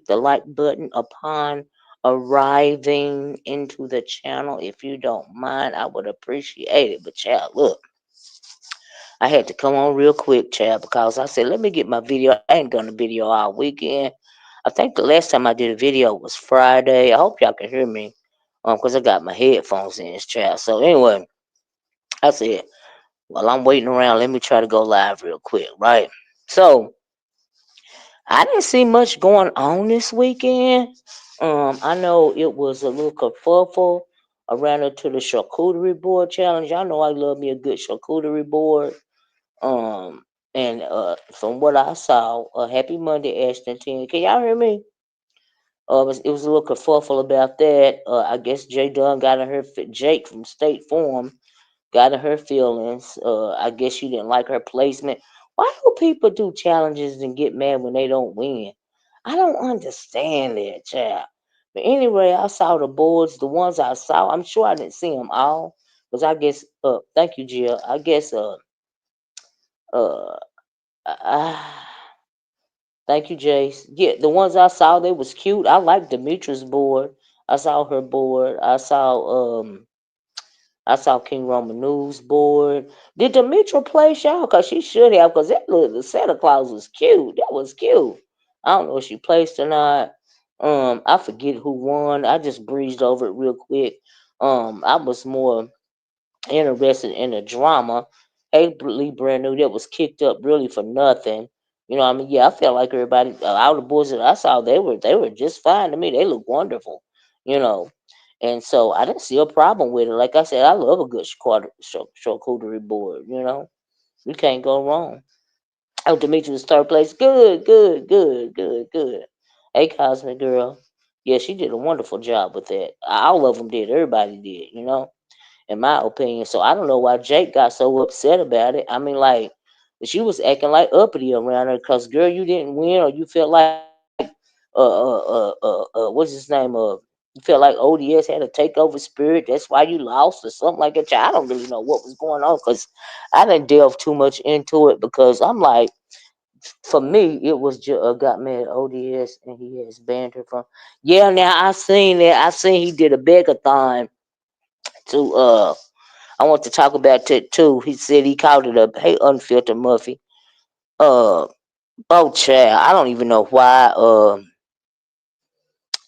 the like button upon arriving into the channel. If you don't mind, I would appreciate it. But child, look, I had to come on real quick, child, because I said, let me get my video. I ain't done a video all weekend. I think the last time I did a video was Friday. I hope y'all can hear me, because I got my headphones in, child. So anyway, I said, while I'm waiting around, let me try to go live real quick, right? So I didn't see much going on this weekend. I know it was a little kerfuffle around it to the charcuterie board challenge. Y'all know I love me a good charcuterie board. Um, and from what I saw, Happy Monday, Ashton 10. Can y'all hear me? It was a little kerfuffle about that. I guess Jay Dunn got in her Jake from State Farm got in her feelings. I guess she didn't like her placement. Why do people do challenges and get mad when they don't win? I don't understand that, child. But anyway, I saw the boards, the ones I saw. I'm sure I didn't see them all, because I guess. Thank you, Jill. I guess. Uh. uh Thank you, Jace. Yeah, the ones I saw, they was cute. I like Demetra's board. I saw her board. I saw King Roman News board. Did Demetra play y'all? Cause she should have. Cause that little Santa Claus was cute. That was cute. I don't know if she placed or not. I forget who won. I just breezed over it real quick. I was more interested in the drama. Hey, Lee Brand New that was kicked up really for nothing. You know, what I mean, yeah, I felt like everybody, all the boys that I saw, they were just fine to me. They look wonderful, you know, and so I didn't see a problem with it. Like I said, I love a good charcuterie board. You know, you can't go wrong. Oh, Demetrius third place. Good, good, good, good, good. Hey, Cosmic Girl. Yeah, she did a wonderful job with that. All of them did. Everybody did. You know, in my opinion. So I don't know why Jake got so upset about it. I mean, like, she was acting like uppity around her because, girl, you didn't win, or you felt like, what's his name? You felt like ODS had a takeover spirit. That's why you lost, or something like that. I don't really know what was going on because I didn't delve too much into it because I'm like, for me, it was just got mad at ODS and he has banned her from. Yeah, now I seen that. I seen he did a begathon to I want to talk about it too. He said he called it a hey unfiltered Muffy. Uh oh child, I don't even know why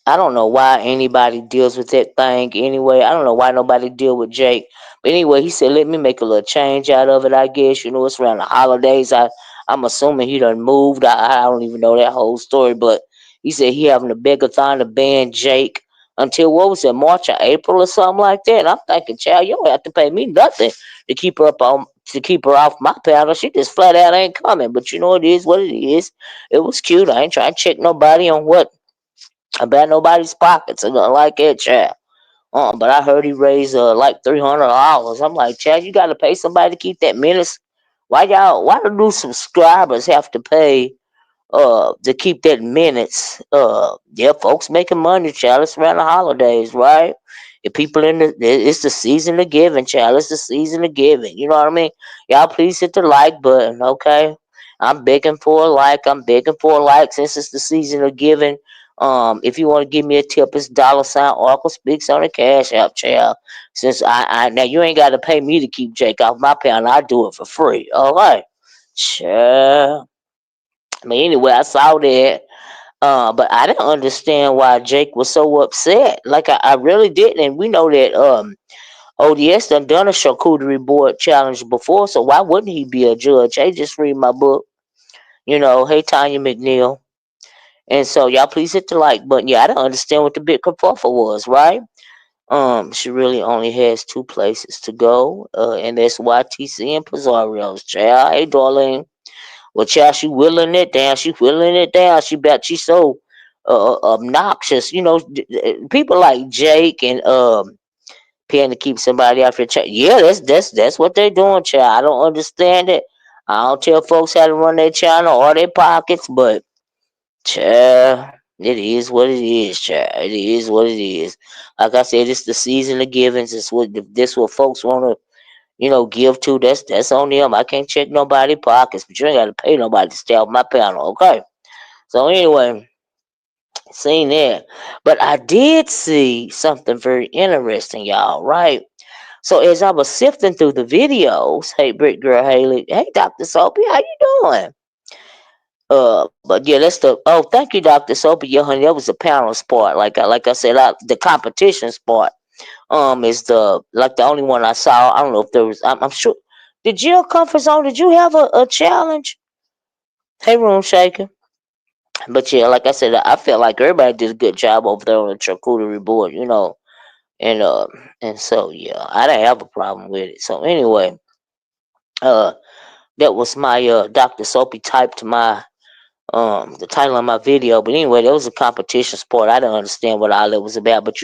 I don't know why anybody deals with that thing anyway. I don't know why nobody deal with Jake. But anyway, he said let me make a little change out of it, I guess. You know, it's around the holidays. I'm assuming he done moved. I don't even know that whole story, but he said he having a begathon to ban Jake until what was it, March or April or something like that. And I'm thinking, child, you don't have to pay me nothing to keep her off my panel. She just flat out ain't coming. But you know it is what it is. It was cute. I ain't trying to check nobody on what about nobody's pockets or nothing like that, child. But I heard he raised like $300. I'm like, child, you got to pay somebody to keep that menace. Why do new subscribers have to pay to keep that minutes? Yeah, folks making money, child. It's around the holidays, right? If people it's the season of giving, child. It's the season of giving. You know what I mean? Y'all, please hit the like button, okay? I'm begging for a like. I'm begging for a like since it's the season of giving. If you want to give me a tip, it's $ Oracle speaks on the Cash App, child. Since I now you ain't got to pay me to keep Jake off my pound. I do it for free. All right, child. I mean, anyway, I saw that. But I didn't understand why Jake was so upset. Like I really didn't. And we know that ODS done a charcuterie board challenge before, so why wouldn't he be a judge? Hey, just read my book. You know, hey Tanya McNeil. And so y'all please hit the like button. Yeah, I don't understand what the big kerfuffle was, right? She really only has two places to go, and that's YTC and Pizzario's. Child, hey darling. Well, child, she willing it down. She willing it down. She's so obnoxious. You know, people like Jake and paying to keep somebody off your child. Yeah, that's what they're doing, child. I don't understand it. I don't tell folks how to run their channel or their pockets, but child, it is what it is, child. It is what it is. Like I said, it's the season of givings. This what folks want to give to. That's on them. I can't check nobody pockets, but you ain't got to pay nobody to stay off my panel, okay? So anyway, Seen that. But I did see something very interesting, y'all, right? So as I was sifting through the videos, hey Brick Girl Haley, hey Dr. Soapy, how you doing? But yeah, that's the thank you, Dr. Soapy. Yeah, honey, that was the panel sport. Like I said, the competition sport. Is the like the only one I saw. I don't know if there was. I'm sure. Did Jill Comfort Zone? Did you have a challenge? Hey, Room Shaker. But yeah, like I said, I felt like everybody did a good job over there on the charcuterie board, and so yeah, I didn't have a problem with it. So anyway, uh, that was my Dr. Soapy type to my the title of my video. But anyway, that was a competition sport. I didn't understand what all that was about. But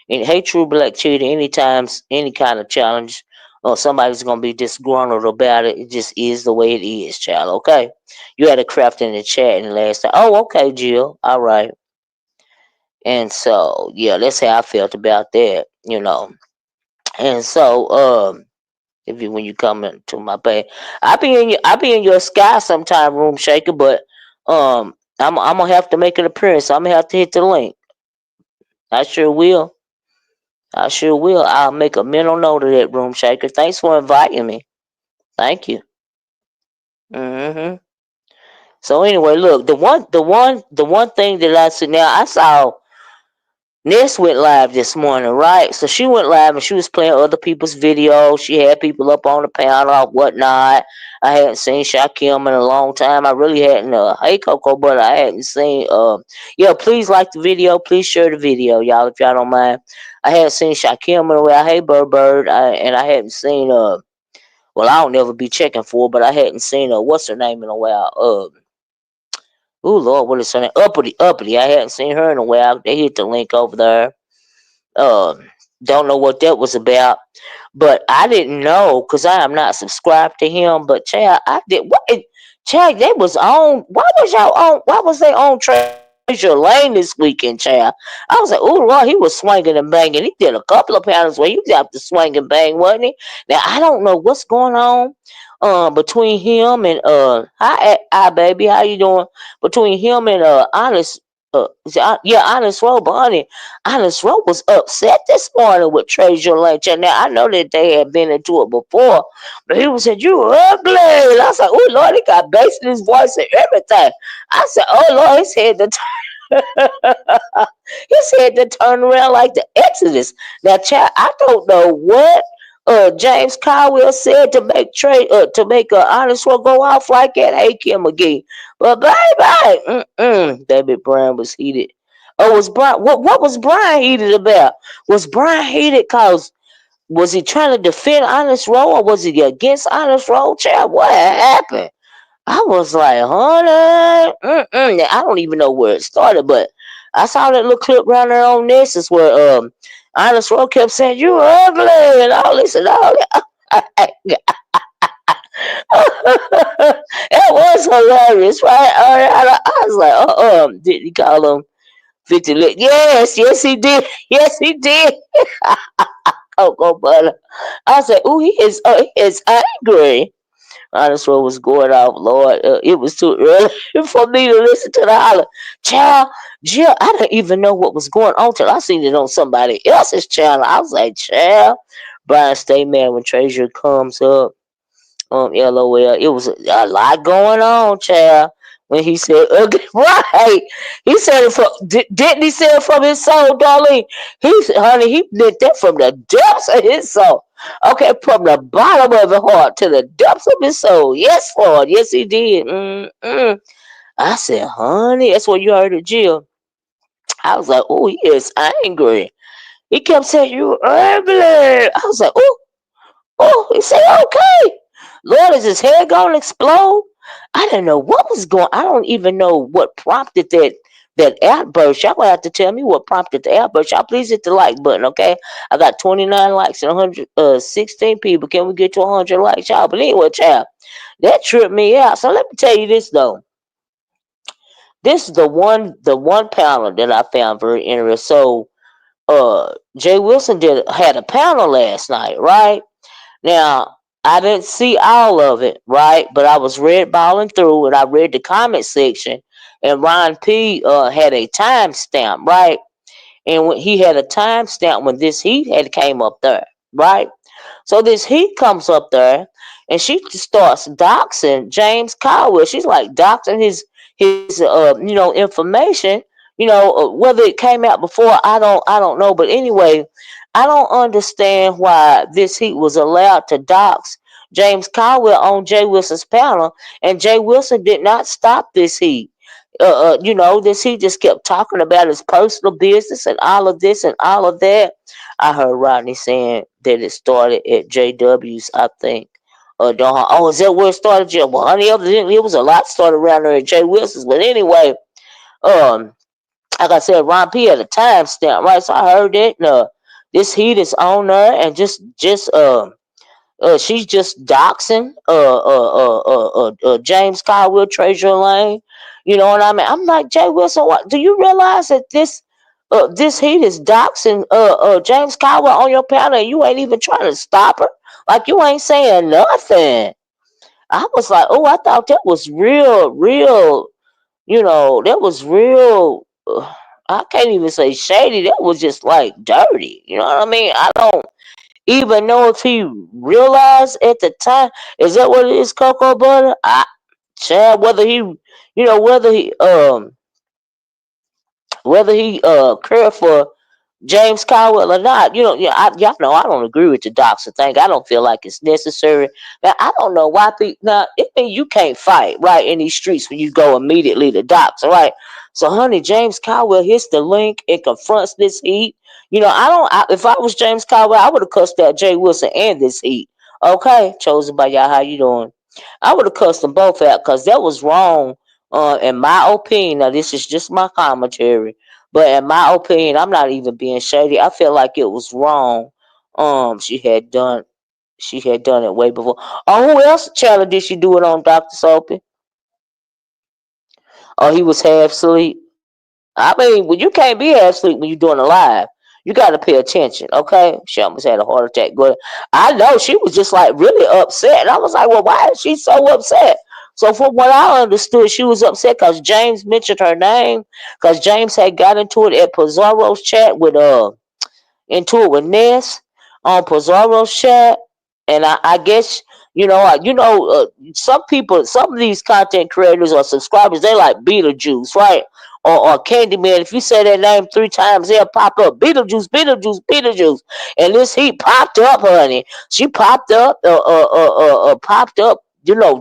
in Hey True Black Cheetah, anytime any kind of challenge, or somebody's gonna be disgruntled about it, it just is the way it is, child. Okay, you had a craft in the chat and last time. Oh, okay, Jill. All right. And so yeah, that's how I felt about that. And so if you when you come into my page, I be in your sky sometime, Room Shaker, but I'm gonna have to make an appearance. I'm gonna have to hit the link. I sure will. I sure will. I'll make a mental note of that, Room Shaker. Thanks for inviting me. Thank you. hmm So anyway, look, the one thing that I see now, I saw Ness went live this morning, right? So she went live and she was playing other people's videos. She had people up on the panel, whatnot. I hadn't seen Shakim in a long time. I really hadn't. Hey Coco, but I hadn't seen. Yeah, please like the video. Please share the video, y'all, if y'all don't mind. I hadn't seen Shakim in a while. Hey Bird, and I hadn't seen. Well, I don't never be checking for, but I hadn't seen. What's her name in a while? Oh Lord, what is her name? Uppity. I hadn't seen her in a while. They hit the link over there. Um, don't know what that was about, but I didn't know because I am not subscribed to him. But Chad, I did what? Chad, they was on. Why was y'all on? Why was they on Treasure Lane this weekend, Chad? I was like, oh Lord, he was swinging and banging. He did a couple of panels where he was out to swing and bang, wasn't he? Now I don't know what's going on. Between him and hi baby, how you doing? Between him and Honest Rowe, but honey, Honest Rowe was upset this morning with Treasure Lynch. And now I know that they had been into it before, but he was said, you ugly. And I was like, oh Lord, he got bass in his voice and everything. I said, oh Lord, his head to his head to turn around like the Exodus. Now, child, I don't know what James Caldwell said to make Honest Rowe go off like that. Hey, Kim McGee, but baby Brian was heated. Oh, was Brian? What was Brian heated about? Was Brian heated cause was he trying to defend Honest Rowe or was he against Honest Rowe? Child, what happened? I was like, honey, Now, I don't even know where it started, but I saw that little clip around there on this is where Honest Rowe kept saying, you ugly and all this and all that. It was hilarious, right? I was like, did he call him 50 lit? Yes, he did. Yes, he did. Cocoa butter. I said, ooh, he is angry. Honest what was going off, Lord. It was too early for me to listen to the holler. Child, Jill, I didn't even know what was going on till I seen it on somebody else's channel. I was like, child, Brian, stay mad when Treasure comes up. LOL. It was a lot going on, child. When he said ugly, right? He said it from didn't he say it from his soul, darling? Honey, he did that from the depths of his soul. Okay, from the bottom of his heart to the depths of his soul. Yes, Lord. Yes, he did. I said, honey, that's what you heard of Jill. I was like, oh, he is angry. He kept saying, you ugly. I was like, he said, okay. Lord, is his head gonna explode? I didn't know what was going. I don't even know what prompted that outburst. Y'all gonna have to tell me what prompted the outburst. Y'all please hit the like button, okay? I got 29 likes and 116 people. Can we get to 100 likes, y'all? But anyway, child, that tripped me out. So let me tell you this though. This is the one panel that I found very interesting. So, Jay Wilson had a panel last night, right? Now I didn't see all of it, right? But I was red balling through, and I read the comment section, and Ron P had a timestamp, right? And when he had a timestamp when this heat had came up there, right? So this heat comes up there, and she just starts doxing James Caldwell. She's like doxing his information. Whether it came out before, I don't know. But anyway, I don't understand why this heat was allowed to dox James Caldwell on Jay Wilson's panel, and Jay Wilson did not stop this heat. This he just kept talking about his personal business and all of this and all of that. I heard Rodney saying that it started at JW's, I think. Oh, is that where it started? Yeah, well, honey, it was a lot started around there at Jay Wilson's. But anyway, um, like I said, Ron P had a timestamp, right? So I heard that. This heat is on there, and she's just doxing James Caldwell, Treasure Lane. You know what I mean? I'm like, Jay Wilson, what do you realize that this heat is doxing James Caldwell on your panel, and you ain't even trying to stop her? Like, you ain't saying nothing. I was like, oh, I thought that was real, that was real. I can't even say shady. That was just like dirty. You know what I mean? I don't even know if he realized at the time. Is that what it is, cocoa butter? Chad, whether he cared for James Caldwell or not. Y'all know I don't agree with the doxer thing. I don't feel like it's necessary. Now, I don't know why people. Now, it mean you can't fight right in these streets when you go immediately to dox, right? So, honey, James Caldwell hits the link and confronts this heat. If I was James Caldwell, I would have cussed out Jay Wilson and this heat. Okay, chosen by y'all. How you doing? I would have cussed them both out because that was wrong. In my opinion, now this is just my commentary. But in my opinion, I'm not even being shady. I feel like it was wrong. She had done it way before. Oh, who else channel did she do it on, Dr. Soapy? Oh, he was half asleep. I mean, well, you can't be half asleep when you're doing a live. You got to pay attention, okay? She almost had a heart attack. But I know she was just like really upset. And I was like, well, why is she so upset? So from what I understood, she was upset because James mentioned her name. Because James had got into it at Pizarro's chat into it with Ness on Pizarro's chat, and I guess some people, some of these content creators or subscribers, they like Beetlejuice, right? Or Candyman. If you say that name 3 times, they'll pop up. Beetlejuice, Beetlejuice, Beetlejuice. And this heat popped up, honey. She popped up.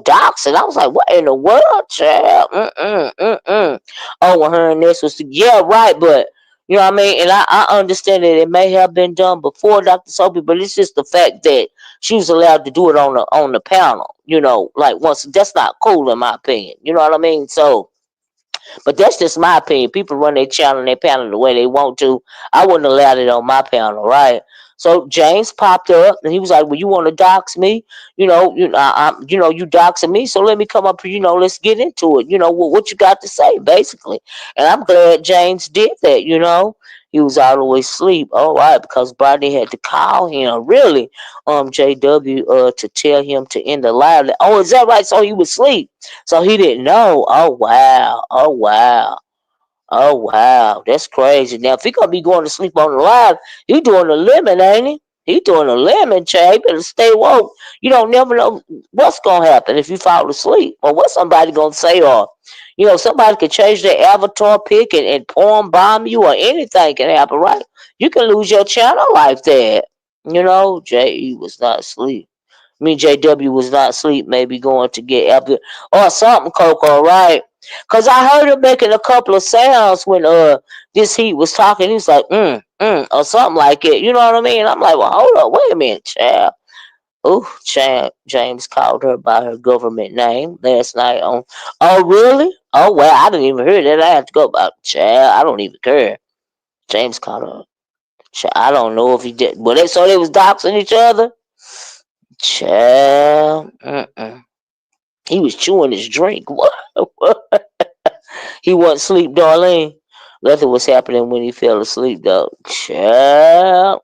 Docs, and I was like, "What in the world, child?" Oh, when her and this was, yeah, right, but you know what I mean? And I understand that it may have been done before Dr. Soapy, but it's just the fact that she was allowed to do it on the panel. Like once that's not cool in my opinion. You know what I mean? So, but that's just my opinion. People run their channel and their panel the way they want to. I wouldn't allow it on my panel, right? So James popped up and he was like, "Well, you want to dox me? You doxing me. So let me come up here. Let's get into it. What you got to say, basically." And I'm glad James did that. He was all the way asleep. All right, because Rodney had to call him, really, JW, to tell him to end the live. Oh, is that right? So he was asleep. So he didn't know. Oh wow. Oh wow. Oh wow. That's crazy. Now if he gonna be going to sleep on the live, he doing a lemon, ain't he? He doing a lemon, Chad. You better stay woke. You don't never know what's gonna happen if you fall asleep, or what somebody gonna say, or somebody could change their avatar pic and porn bomb you, or anything can happen, right? You can lose your channel like that. Jay was not asleep. Me, JW was not asleep, maybe going to get after or something, Coco, right? Cause I heard him making a couple of sounds when this heat was talking. He was like or something like it. You know what I mean? I'm like, well, hold up, wait a minute, child. Ooh, James called her by her government name last night on. Oh, really? Oh, well, I didn't even hear that. I have to go about child. I don't even care. James called her. Child, I don't know if he did. But they was doxing each other. Child, he was chewing his drink. What? He wasn't asleep, Darlene. Nothing was happening when he fell asleep, though. Child,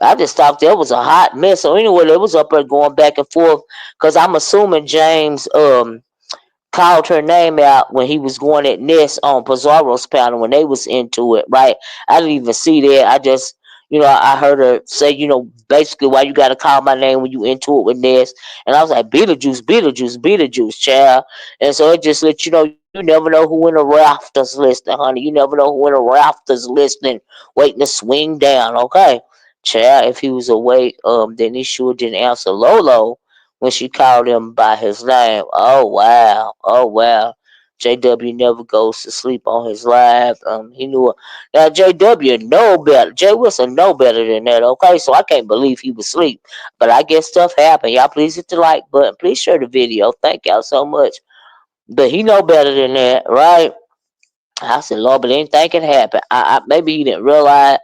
I just thought that was a hot mess. So anyway, they was up there going back and forth because I'm assuming James called her name out when he was going at Ness on Pizarro's panel when they was into it, right? I didn't even see that. I just, I heard her say, basically why you gotta call my name when you into it with Ness. And I was like, Beetlejuice, Beetlejuice, Beetlejuice, child. And so it just let you know you never know who in the rafters listening, honey. You never know who in the rafters listening, waiting to swing down, okay? Child, if he was awake, then he sure didn't answer Lolo when she called him by his name. Oh wow. Oh wow. JW never goes to sleep on his live. He knew it. Now JW know better. Jay Wilson know better than that. Okay, so I can't believe he was asleep. But I guess stuff happened. Y'all please hit the like button. Please share the video. Thank y'all so much. But he know better than that, right? I said, Lord, but anything can happen. Maybe he didn't realize,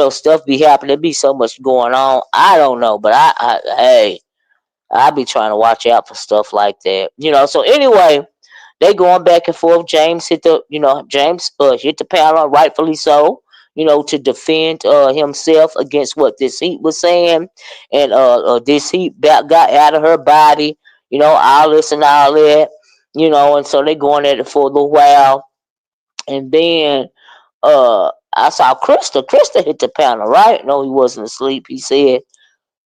stuff be happening. There be so much going on. I don't know, but hey, I be trying to watch out for stuff like that. So anyway, they going back and forth. James hit the panel, rightfully so. To defend himself against what this heat was saying, and this heat got out of her body. All this and all that. And so they going at it for a little while, and then I saw Krista. Krista hit the panel, right? No, he wasn't asleep. He said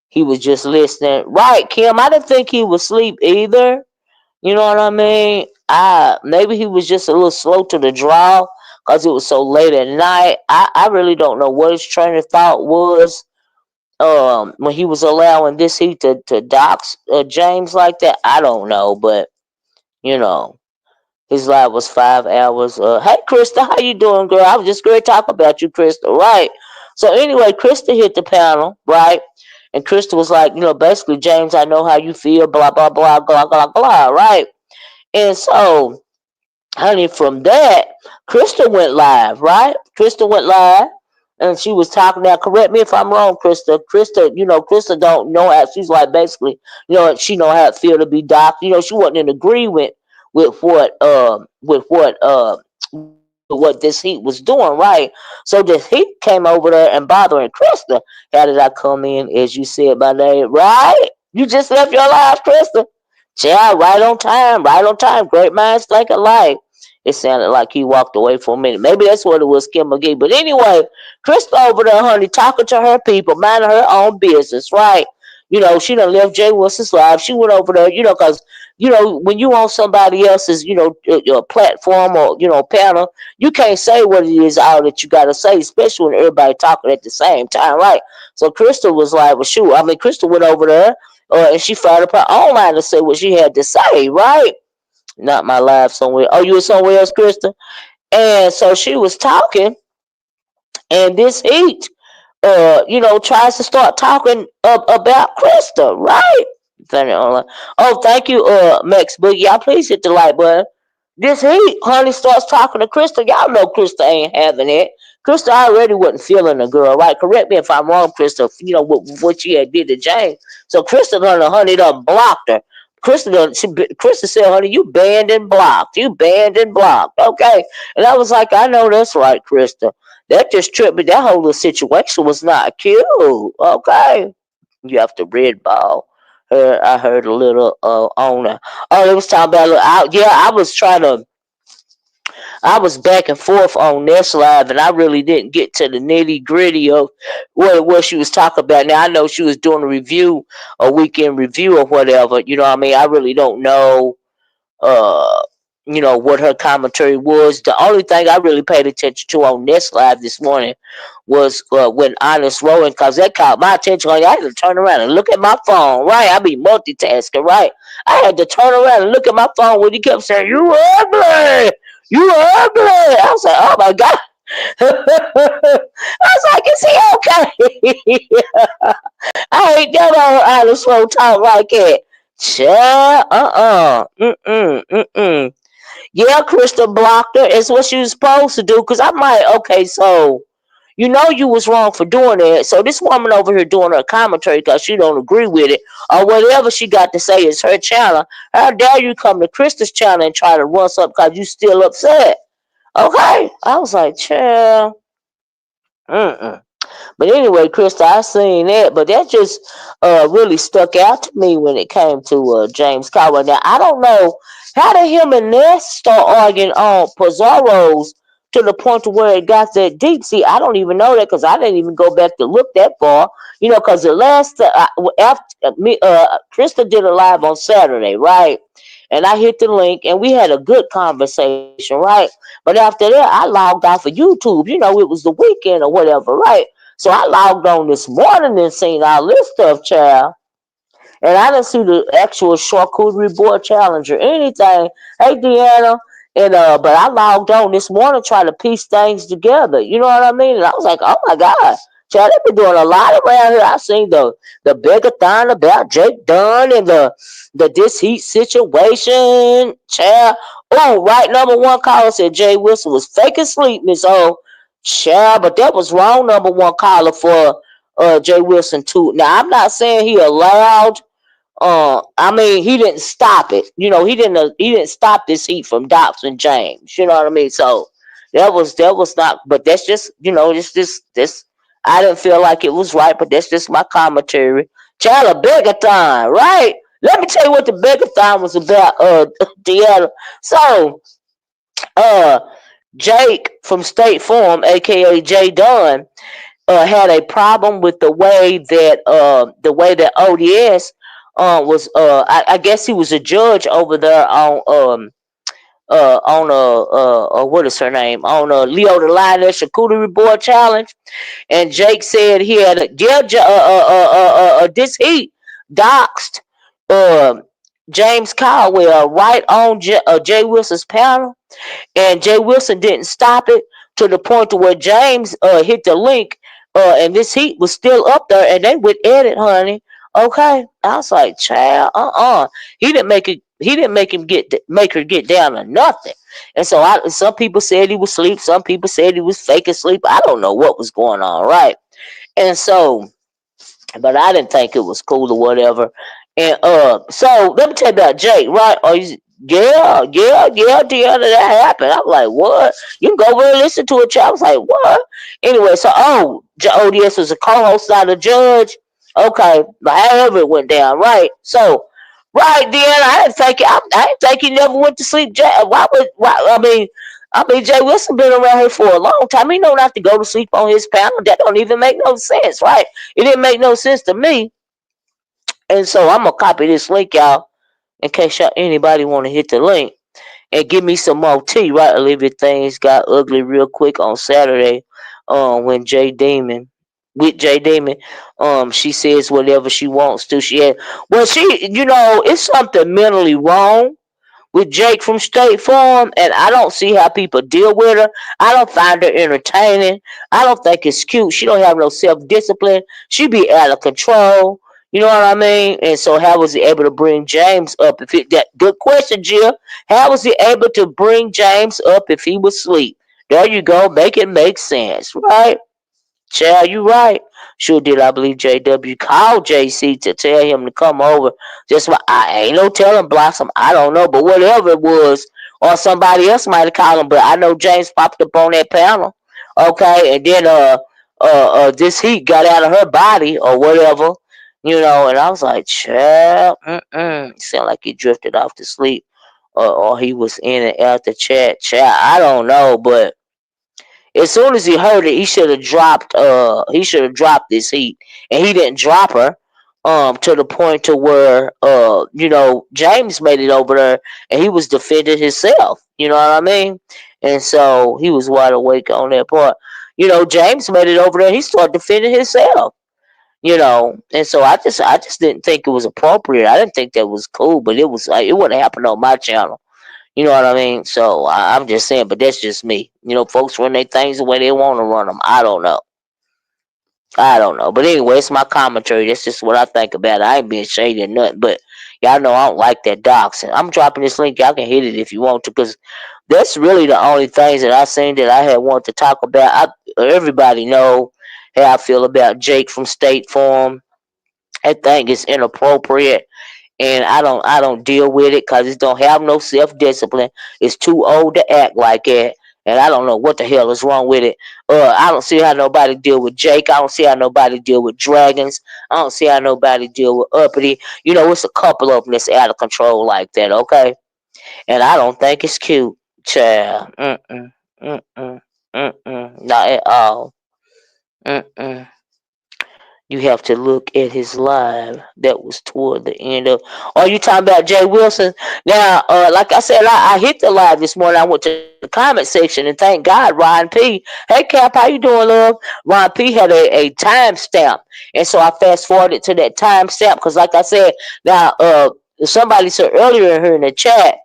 he was just listening. Right, Kim. I didn't think he was asleep either. You know what I mean? Maybe he was just a little slow to the draw because it was so late at night. I really don't know what his train of thought was when he was allowing this heat to dox James like that. I don't know, but you know. His live was 5 hours. Hey, Krista, how you doing, girl? I was just going to talk about you, Krista, right? So anyway, Krista hit the panel, right? And Krista was like, basically, James, I know how you feel, blah, blah, blah, blah, blah, blah, right? And so, honey, from that, Krista went live, right? Krista went live. And she was talking now. Correct me if I'm wrong, Krista. Krista don't know how. She's like basically, she know how it feel to be doctor. She wasn't in agreement with what this heat was doing, right? So this heat came over there and bothering Krista. How did I come in as you said my name, right? You just left your life, Krista. Yeah, right on time, right on time. Great minds think alike. It sounded like he walked away for a minute. Maybe that's what it was, Kim McGee. But anyway, Krista over there, honey, talking to her people, minding her own business, right? She done left Jay Wilson's live. She went over there, because, when you on somebody else's, platform or, panel, you can't say what it is all that you got to say, especially when everybody talking at the same time, right? So Krista was like, well, shoot. I mean, Krista went over there and she fired up her own line to say what she had to say, right? Not my live somewhere. Oh, you were somewhere else, Krista? And so she was talking, and this heat, tries to start talking about Krista, right? Oh, thank you, Max Boogie. Y'all please hit the like button. This heat, honey, starts talking to Krista. Y'all know Krista ain't having it. Krista already wasn't feeling the girl, right? Correct me if I'm wrong, Krista. What she had did to James. So Krista honey, done blocked her. Krista said, honey, you banned and blocked. You banned and blocked. Okay. And I was like, I know that's right, Krista. That just tripped me. That whole little situation was not cute. Okay. You have to red ball. I heard a little on. Oh, it was talking about. Yeah, I was back and forth on this live, and I really didn't get to the nitty gritty of what she was talking about. Now I know she was doing a weekend review or whatever. You know what I mean? I really don't know uh what her commentary was. The only thing I really paid attention to on this live this morning was when Honest Rowan, because that caught my attention. I had to turn around and look at my phone, right? I be multitasking, right? I had to turn around and look at my phone when he kept saying, you ugly, you ugly. I was like, oh my God. I was like, is he okay? I ain't never heard Honest Rowan talk like that. Child, yeah, Krista blocked her. It's what she was supposed to do. Cause I'm like, okay, so you was wrong for doing that. So this woman over here doing her commentary because she don't agree with it or whatever she got to say is her channel. How dare you come to Krista's channel and try to run something because you still upset? Okay, I was like, chill. But anyway, Krista, I seen that, but that just really stuck out to me when it came to James Caldwell. Now I don't know how did him and Ness start arguing on Pizarro's to the point to where it got that deep. See, I don't even know that because I didn't even go back to look that far. You know, because the last after me, Krista did a live on Saturday, right? And I hit the link, and we had a good conversation, right? But after that, I logged off of YouTube. You know, it was the weekend or whatever, right? So I logged on this morning and seen all this stuff, child. And I didn't see the actual charcuterie board challenge or anything. Hey, Deanna. And but I logged on this morning trying to piece things together. You know what I mean? And I was like, oh my God. Child, they've been doing a lot around here. I seen the begathon about Jake Dunn and the this heat situation. Child. Oh, right, number one caller said Jay Wilson was faking sleep, Miss O. Child, but that was wrong, number one caller for Jay Wilson too. Now I'm not saying he allowed I mean, he didn't stop it. You know, he didn't stop this heat from Dobbs and James. You know what I mean? So that was not. But that's just this. I didn't feel like it was right, but that's just my commentary. Child, a begathon, right? Let me tell you what the begathon was about. Deanna. So, uh, Jake from State Farm, aka Jay Dunn, had a problem with the way that ODS was I guess he was a judge over there on what is her name on Leo the Lioness Charcuterie Board Challenge, and Jake said he had a this heat doxed uh, James Caldwell right on Jay Wilson's panel, and Jay Wilson didn't stop it to the point to where James hit the link, and this heat was still up there, and they would edit, honey. Okay, I was like, child, he didn't make it. He didn't make her get down to nothing. And so some people said he was asleep. Some people said he was fake asleep. I don't know what was going on, right? And so but I didn't think it was cool or whatever. And so let me tell you about Jake, right? Yeah, that happened. I was like, what? You can go over and listen to it. I was like, what? Anyway, so ODS was a co-host, not a judge. Okay, but however it went down, right? So, right then, I didn't think he never went to sleep. Why would? Why? I mean, Jay Wilson been around here for a long time. He know not to go to sleep on his panel. That don't even make no sense, right? It didn't make no sense to me. And so I'm gonna copy this link, y'all, in case anybody want to hit the link and give me some more tea, right? Olivia things got ugly real quick on Saturday. When Jay Demon, she says whatever she wants to. It's something mentally wrong with Jake from State Farm, and I don't see how people deal with her. I don't find her entertaining. I don't think it's cute. She don't have no self discipline. She be out of control. You know what I mean? And so, how was he able to bring James up? That good question, Jill. How was he able to bring James up if he was asleep? There you go. Make it make sense, right? Child, you right. Sure did. I believe JW called JC to tell him to come over. Just why I ain't no telling Blossom. I don't know, but whatever it was, or somebody else might have called him. But I know James popped up on that panel. Okay, and then this heat got out of her body or whatever, And I was like, child, sound like he drifted off to sleep, or he was in and out the chat. Child, I don't know, but as soon as he heard it, he should have dropped. He should have dropped this heat, and he didn't drop her. To the point to where James made it over there, and he was defending himself. You know what I mean? And so he was wide awake on that part. James made it over there. He started defending himself. And so I just didn't think it was appropriate. I didn't think that was cool, but it was like it wouldn't happen on my channel. You know what I mean? So I'm just saying, but that's just me. Folks run their things the way they want to run them. I don't know. I don't know. But anyway, it's my commentary. That's just what I think about it. I ain't being shady or nothing. But y'all know I don't like that doxing. I'm dropping this link. Y'all can hit it if you want to, because that's really the only things that I seen that I had wanted to talk about. Everybody know how I feel about Jake from State Farm. I think it's inappropriate, and I don't deal with it because it don't have no self discipline. It's too old to act like that. And I don't know what the hell is wrong with it. I don't see how nobody deal with Jake. I don't see how nobody deal with Dragons. I don't see how nobody deal with Uppity. You know, it's a couple of them that's out of control like that, okay? And I don't think it's cute, child. Not at all. Mm-mm. You have to look at his live that was toward the end of. Oh, you talking about Jay Wilson? Now, like I said, I hit the live this morning. I went to the comment section and thank God, Ron P. Hey Cap, how you doing, love? Ron P had a time stamp, and so I fast forwarded to that time stamp because, like I said, now somebody said earlier here in the chat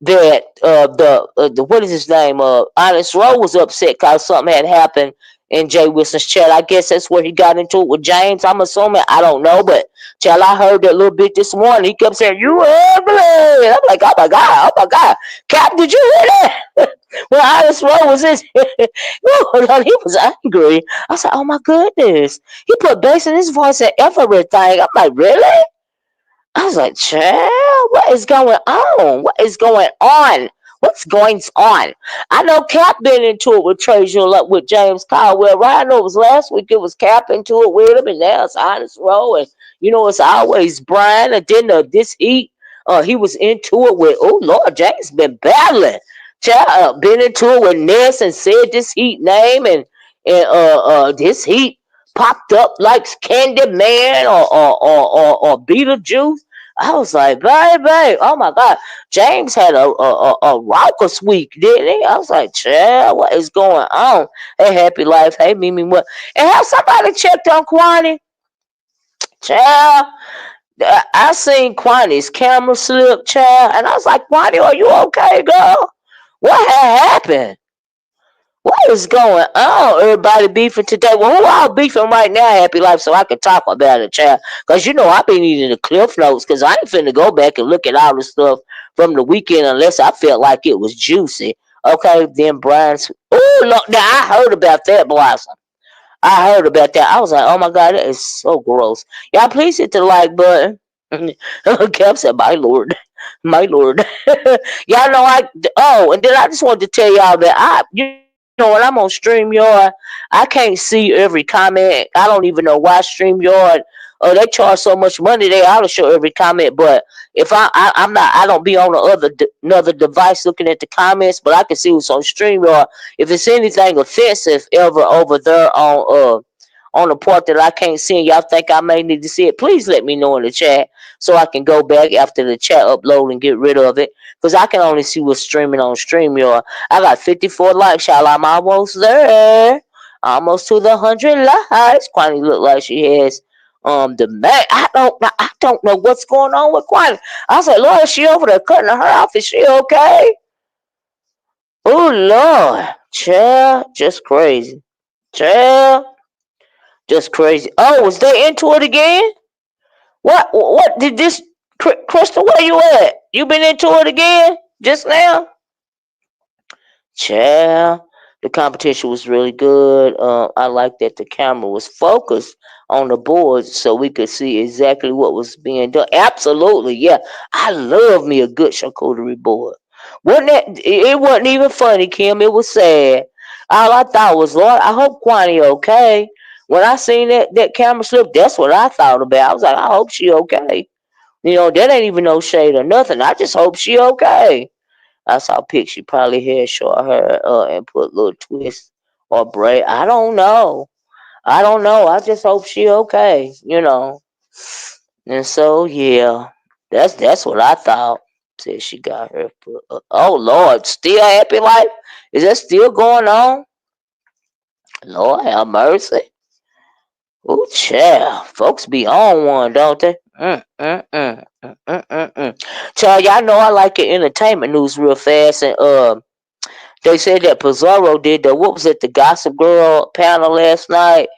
that the what is his name? Honest Rowe was upset because something had happened in Jay Wilson's chat. I guess that's where he got into it with James. I'm assuming. I don't know, but child, I heard that little bit this morning. He kept saying, "You ugly." I'm like, "Oh my god, oh my god, Cap, did you hear that?" When Honest Rowe was in, he was angry. I said, "Oh my goodness." He put bass in his voice and everything. I'm like, "Really?" I was like, child, what is going on? What is going on? What's going on? I know Cap been into it with Trajan, like with James Caldwell, right? I know it was last week it was Cap into it with him, and now it's Honest Rowe, and you know it's always Brian. And then this heat, he was into it with. Oh Lord, James been battling. Child, been into it with Ness and said this heat name, and this heat popped up like Candy Man or Beetlejuice. I was like, baby, oh my God. James had a raucous week, didn't he? I was like, child, what is going on? Hey, Happy Life. Hey, Mimi, what? And have somebody checked on Kwani? Child, I seen Kwani's camera slip, child, and I was like, Kwani, are you okay, girl? What had happened? What is going on? Everybody beefing today. Well, who all beefing right now, Happy Life, so I can talk about it, child? Because you know I been needing the cliff notes because I ain't finna go back and look at all the stuff from the weekend unless I felt like it was juicy. Okay, then Brian's. Oh, look, now I heard about that, Blossom. I heard about that. I was like, oh my God, that is so gross. Y'all, please hit the like button. Kev said, my lord. My lord. Y'all know oh, and then I just wanted to tell y'all that when I'm on StreamYard, I can't see every comment. I don't even know why StreamYard, they charge so much money, they ought to show every comment, but if I'm not, I don't be on another device looking at the comments, but I can see what's on StreamYard. If it's anything offensive ever over there on the part that I can't see and y'all think I may need to see it, please let me know in the chat so I can go back after the chat upload and get rid of it. Because I can only see what's streaming on StreamYard. I got 54 likes, y'all. I'm almost there. Almost to the 100 likes. Quani look like she has the man. I don't know what's going on with Quani. I said, Lord, is she over there cutting her off? Is she okay? Oh Lord. Child, just crazy. Child. Just crazy. Oh, was they into it again? What did this Krista, where you at? You been into it again? Just now? Child, the competition was really good. I like that the camera was focused on the board so we could see exactly what was being done. Absolutely, yeah. I love me a good charcuterie board. Wasn't that? It wasn't even funny, Kim. It was sad. All I thought was, Lord, I hope Kwani okay. When I seen that camera slip, that's what I thought about. I was like, I hope she okay. You know, that ain't even no shade or nothing. I just hope she okay. I saw pics. She probably had short hair and put little twists or braid. I don't know. I don't know. I just hope she okay. You know. And so yeah, that's what I thought. Said she got her foot. Oh Lord, still Happy Life? Is that still going on? Lord have mercy. Ooh, child. Folks be on one, don't they? Child, y'all know I like your entertainment news real fast, and they said that Pizarro did the what was it, the Gossip Girl panel last night.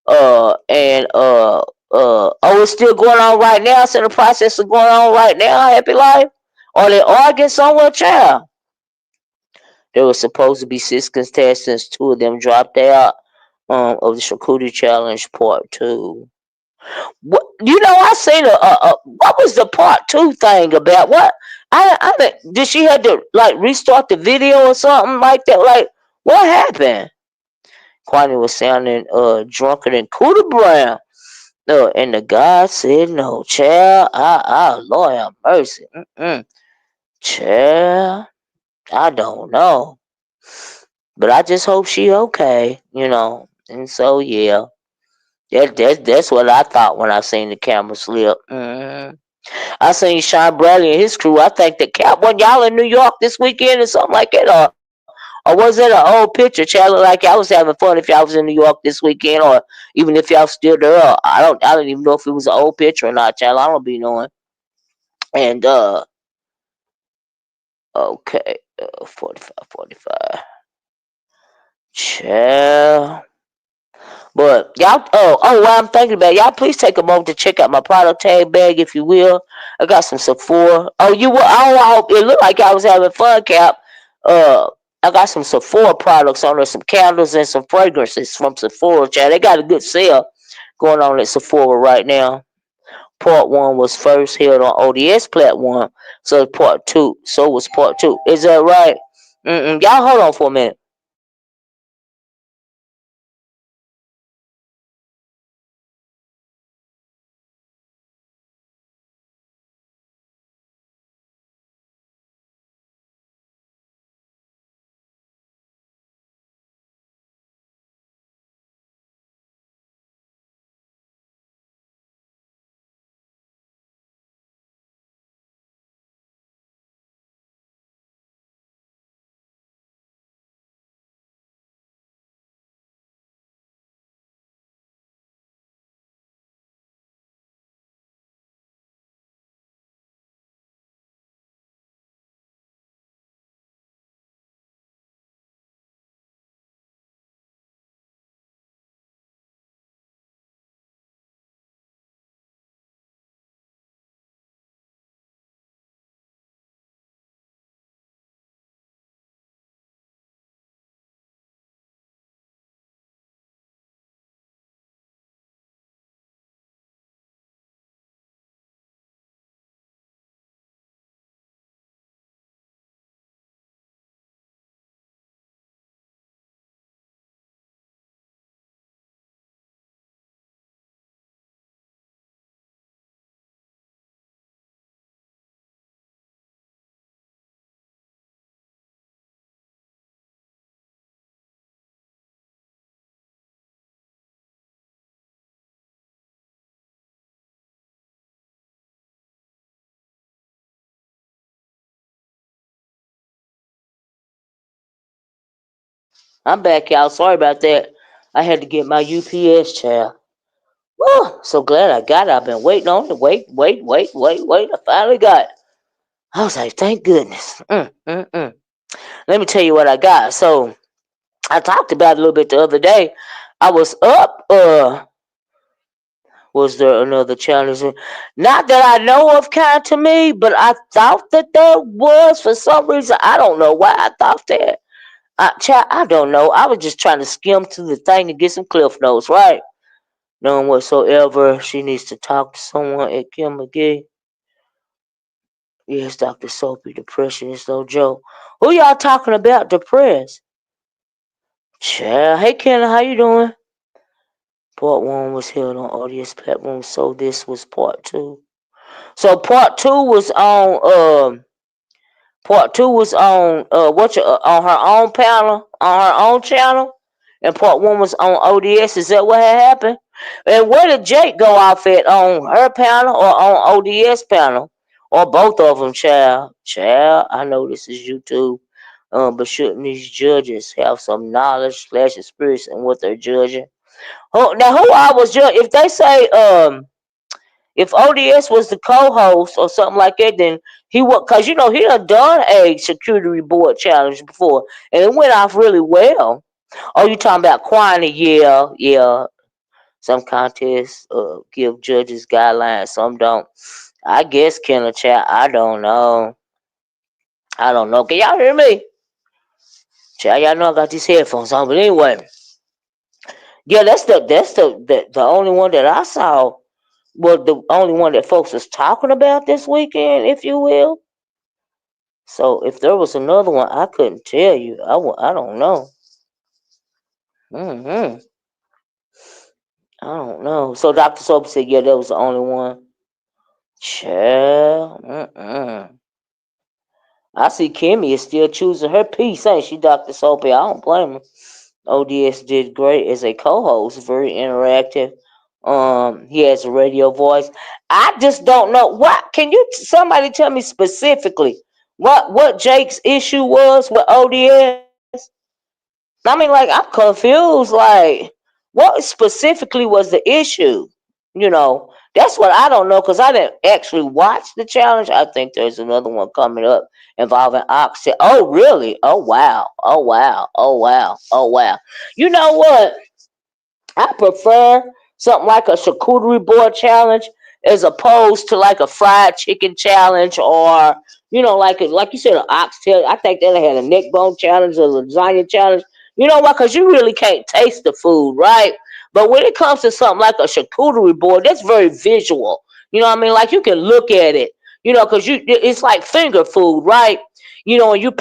Oh, it's still going on right now. It's in the process of going on right now. Happy Life, or they arguing somewhere, child. There was supposed to be six contestants. Two of them dropped out of the Charcuterie Challenge Part Two. What, I seen what was the Part Two thing about? What Did she had to like restart the video or something like that? Like, what happened? Kwani was sounding drunker than Cooter Brown. No, and the guy said no. Child, Lord have mercy. Child, I don't know. But I just hope she okay, you know. And so yeah. That's what I thought when I seen the camera slip. I seen Sean Bradley and his crew. I think the Cap one y'all in New York this weekend or something like that, or was it an old picture, Child? Like y'all was having fun if y'all was in New York this weekend, or even if y'all still there. I don't even know if it was an old picture or not, Child. I don't be knowing. And okay, 45. Child. But y'all, what I'm thinking about, y'all please take a moment to check out my product tag bag, if you will. I got some Sephora. Oh, you will. I hope it looked like I was having fun, Cap. Uh, I got some Sephora products on there, some candles and some fragrances from Sephora, Chad. They got a good sale going on at Sephora right now. Part one was first held on ODS platform, so part two. So was part two. Is that right? Y'all hold on for a minute. I'm back, y'all. Sorry about that. I had to get my UPS, child. Whew, so glad I got it. I've been waiting on it. Wait. I finally got it. I was like, thank goodness. Let me tell you what I got. So I talked about it a little bit the other day. I was up. Was there another challenge? Not that I know of, kind to me, but I thought that there was for some reason. I don't know why I thought that. Child, I don't know. I was just trying to skim through the thing to get some cliff notes, right? None whatsoever. She needs to talk to someone at Kim McGee. Yes, Dr. Soapy, depression is no joke. Who y'all talking about depressed? Child, hey Kenna, how you doing? Part one was held on ODS platform, so this was part two. So part two was on on her own panel, on her own channel, and part one was on ODS. Is that what had happened? And where did Jake go off at, on her panel or on ODS panel, or both of them? Child, I know this is YouTube, but shouldn't these judges have some knowledge slash experience in what they're judging? Now, who I was judging? If they say if ODS was the co-host or something like that, then he would, cause you know he done a charcuterie board challenge before, and it went off really well. Oh, you talking about Quine? Yeah. Some contests give judges guidelines, some don't. I guess Killer Chat. I don't know. Can y'all hear me? Chat, y'all know I got these headphones on, but anyway, yeah, that's the only one that I saw. Well, the only one that folks was talking about this weekend, if you will. So if there was another one, I couldn't tell you. I don't know. Hmm. I don't know. So Dr. Soap said, yeah, that was the only one. Child. I see Kimmy is still choosing her piece, ain't she, Dr. Soapy? I don't blame her. ODS did great as a co-host, very interactive. He has a radio voice. I just don't know what. Can you somebody tell me specifically what Jake's issue was with ODS? I mean, like I'm confused. Like, what specifically was the issue? That's what I don't know because I didn't actually watch the challenge. I think there's another one coming up involving Oxy. Oh, really? Oh, wow. Oh, wow. Oh, wow. Oh, wow. You know what? I prefer something like a charcuterie board challenge as opposed to like a fried chicken challenge or like you said, an oxtail. I think they had a neck bone challenge, a lasagna challenge. You know what? Because you really can't taste the food, right? But when it comes to something like a charcuterie board, that's very visual. You know what I mean? Like you can look at it. Because it's like finger food, right? And you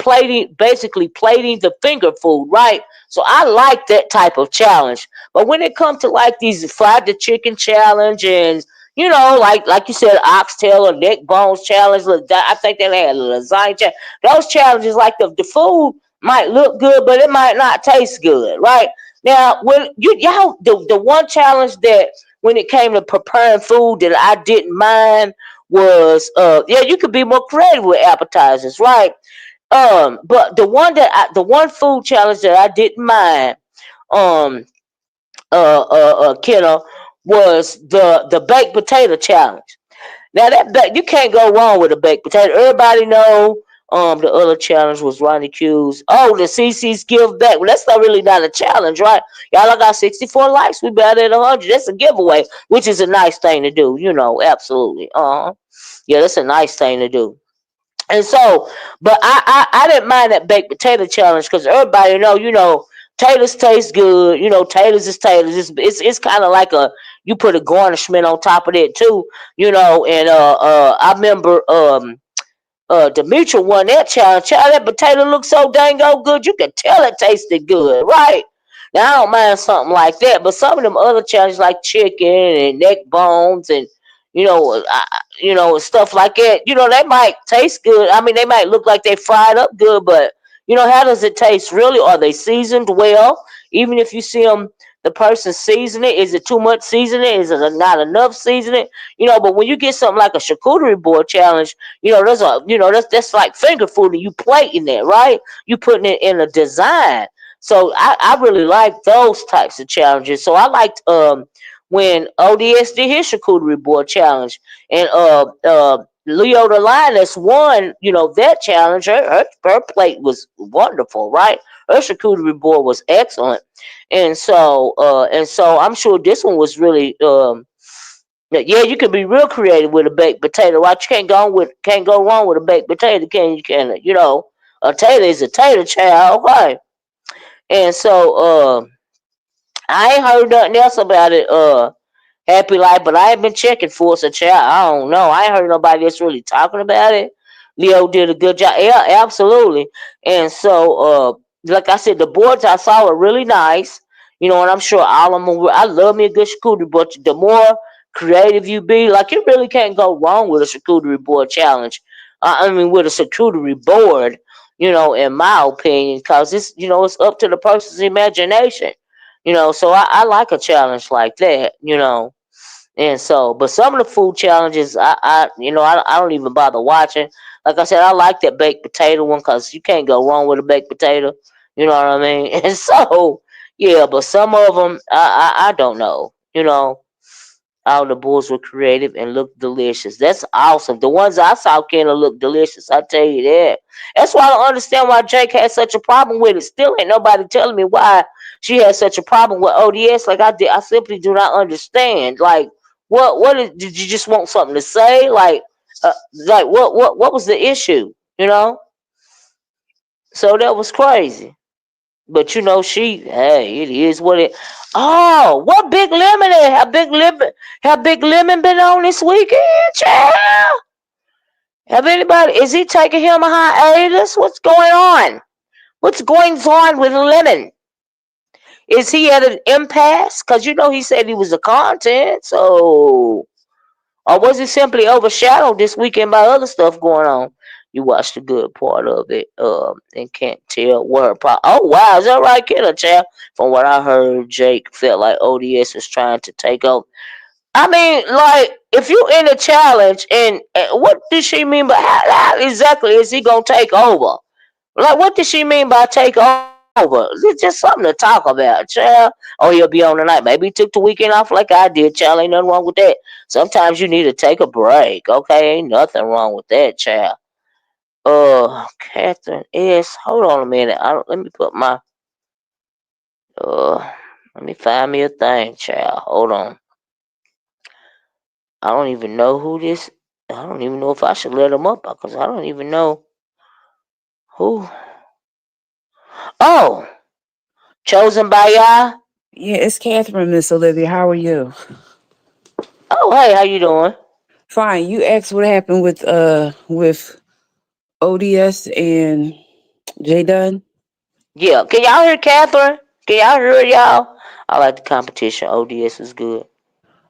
basically plating the finger food, right? So I like that type of challenge. But when it comes to like these fried the chicken challenge and like you said, oxtail or neck bones challenge, I think they had a lasagna challenge. Those challenges, like the food might look good, but it might not taste good, right? Now, when y'all the one challenge that when it came to preparing food that I didn't mind was yeah, you could be more creative with appetizers, right? But the one food challenge that I didn't mind, um, Kenna, was the baked potato challenge. Now you can't go wrong with a baked potato. Everybody know. The other challenge was Ronnie Q's. Oh, the CC's give back. Well, that's not a challenge, right? Y'all, I got 64 likes. We better than 100. That's a giveaway, which is a nice thing to do. Absolutely. Yeah, that's a nice thing to do. And so, but I didn't mind that baked potato challenge because everybody know, taters taste good. Taters is taters. It's kind of like you put a garnishment on top of it too. And I remember Demetria won that challenge. Child, that potato looked so dang good. You could tell it tasted good, right? Now I don't mind something like that, but some of them other challenges like chicken and neck bones and stuff like that. They might taste good. I mean, they might look like they fried up good, but how does it taste really? Are they seasoned well? Even if you see them, the person season it, is it too much seasoning? Is it not enough seasoning? But when you get something like a charcuterie board challenge, that's like finger food and you plating it, right? You putting it in a design. So I really like those types of challenges. So I liked when ODS did his charcuterie board challenge and Leo the Lioness won, that challenge. Her plate was wonderful, right? Her charcuterie board was excellent. And so I'm sure this one was really yeah, you can be real creative with a baked potato, right? You can't go wrong with a baked potato, can you? Can a tater is a tater, child, right? And so I ain't heard nothing else about it. Happy Life, but I ain't been checking for us a child. I don't know. I ain't heard nobody that's really talking about it. Leo did a good job. Yeah, absolutely. And so, like I said, the boards I saw were really nice. And I'm sure all of them were. I love me a good charcuterie, but the more creative you be, like you really can't go wrong with a charcuterie board challenge. I mean, with a charcuterie board, in my opinion, because it's up to the person's imagination. So I like a challenge like that. And so, but some of the food challenges, I don't even bother watching. Like I said, I like that baked potato one because you can't go wrong with a baked potato. You know what I mean? And so, yeah, but some of them, I don't know. All the boards were creative and looked delicious. That's awesome. The ones I saw kind of look delicious. I tell you that. That's why I don't understand why Jake had such a problem with it. Still ain't nobody telling me why she had such a problem with ODS. Like I did, I simply do not understand. Like did you just want something to say? Like what was the issue? You know? So that was crazy. But hey, it is what it. Oh, what Big Lemon at? Have Big Lemon been on this weekend, child? Have anybody? Is he taking him a hiatus? What's going on? What's going on with Lemon? Is he at an impasse? Because you know he said he was a content, so or was it simply overshadowed this weekend by other stuff going on? You watched a good part of it, and can't tell where. Oh wow, is that right, Killer Child? From what I heard, Jake felt like ODS was trying to take over. I mean, like, if you in a challenge, and what does she mean by how exactly is he gonna take over? Like, what does she mean by take over? It's just something to talk about, child. Oh, he'll be on tonight. Maybe he took the weekend off like I did, child. Ain't nothing wrong with that. Sometimes you need to take a break, okay? Ain't nothing wrong with that, child. Catherine S. Hold on a minute. Let me put my uh. Let me find me a thing, child. Hold on. I don't even know who this. I don't even know if I should let him up because I don't even know who. Oh, chosen by y'all. Yeah, it's Catherine, Miss Olivia. How are you? Oh, hey, how you doing? Fine. You asked what happened with ODS and J Dunn. Yeah, can y'all hear Catherine? Can y'all hear y'all? I like the competition. ODS was good.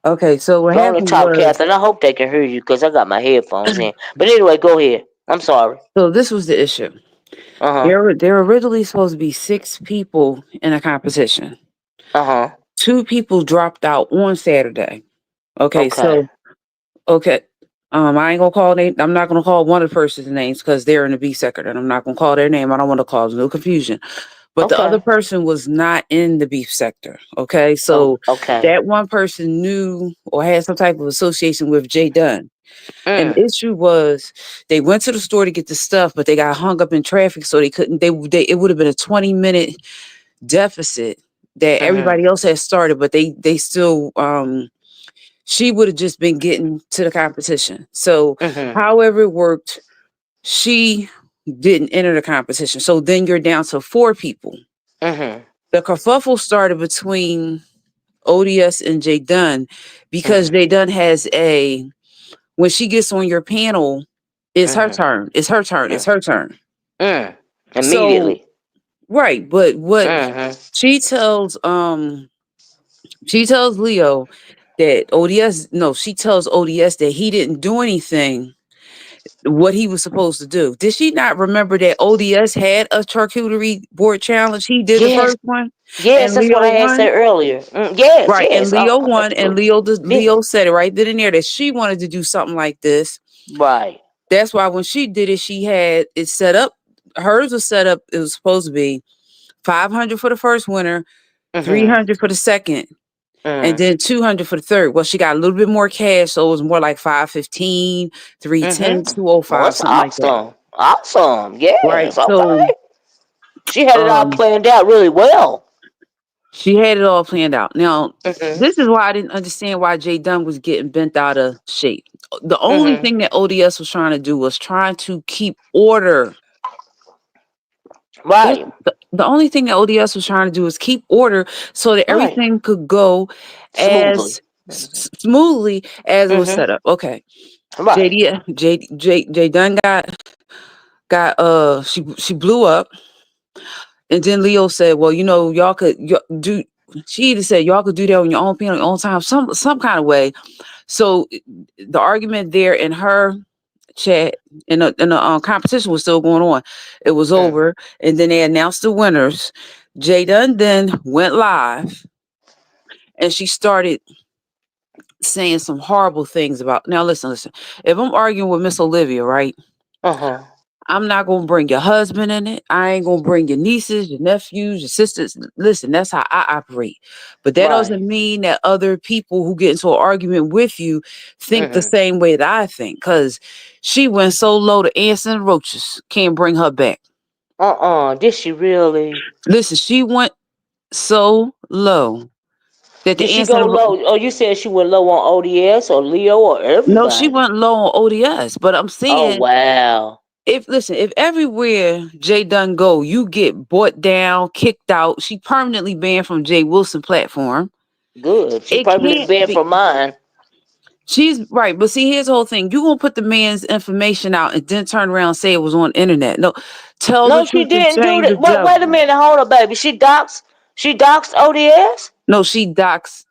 Okay, so what Go on and happened talk, was Catherine. I hope they can hear you because I got my headphones in. But anyway, go ahead. I'm sorry. so this was the issue. Uh huh. There were originally supposed to be 6 people in a competition. Uh huh. 2 people dropped out on Saturday. Okay, Okay. so okay. I ain't gonna call name. I'm not gonna call one of the person's names because they're in the B sector, and I'm not gonna call their name. I don't want to cause no confusion. But the other Okay. person was not in the beef sector. Okay. Oh, So okay. that one person knew or had some type of association with Jay Dunn. And the Mm. issue was they went to the store to get the stuff, but they got hung up in traffic. So they couldn't, they it would have been a 20-minute deficit that Mhm. everybody else had started, but they still, she would have just been getting to the competition. So Mhm. however it worked, she didn't enter the competition. So then you're down to 4 people. Mhm. The kerfuffle started between ODS and Jay Dunn because Mhm. Jay Dunn has a when she gets on your panel, it's her Mhm. turn. It's her turn. It's Mm. her turn. Mm. So Immediately. right, but what Mhm. she tells she tells Leo that ODS no, she tells ODS that he didn't do anything what he was supposed to do. Did she not remember that ODS had a charcuterie board challenge? He did the Yes. first one Yes. and That's what Leo I had won. said earlier. Yes. Right, and Yes. Leo won, and Absolutely. Did Leo said it right then and there that she wanted to do something like this. right. That's why when she did it, she had it set up. Hers was set up. It was supposed to be 500 for the first winner, Mhm. 300 for the second, and Mhm. then 200 for the third. Well, she got a little bit more cash, so it was more like 515, 310, Mhm. Oh, 205, that's something like that. awesome. Awesome. Right. Yes. So Okay. She had it all um planned out really well. she had it all planned out. Now, Mhm. this is why I didn't understand why Jay Dunn was getting bent out of shape. The only Mhm. thing that ODS was trying to do was trying to keep order. That's Right. the only thing that ODS was trying to do is keep order so that Right. everything could go Smoothly. as smoothly as it was Mhm. set up. Okay. Right. J Dunn got she blew up, and then Leo said, well, y'all could do she either said y'all could do that on your own pen on your own time, some kind of way. So the argument there in her chat in the competition was still going on. It was Mm. over, and then they announced the winners. Jay Dunn then went live, and she started saying some horrible things about. Now, listen. If I'm arguing with Miss Olivia, right? Uh huh. I'm not gonna bring your husband in it. I ain't gonna bring your nieces, your nephews, your sisters. Listen, that's how I operate. But that Right. doesn't mean that other people who get into an argument with you think the Mhm. same way that I think. Cause she went so low to ants and roaches. Can't bring her back. Did she really? Listen, she went so low that the Did she ants go and low? Oh, you said she went low on ODS or Leo or no, she everybody? went low on ODS. But I'm Oh saying wow. if everywhere Jay Dunn go, you get bought down, kicked out, she permanently banned from Jay Wilson platform. Good. She It probably can't been be for mine. She's right, but see, here's the whole thing. You gonna put the man's information out and then turn around and say it was on the internet. No, tell the No, she truth and didn't do shame the that. Wait a devil. minute, hold up, baby. She doxed ODS? No, she doxed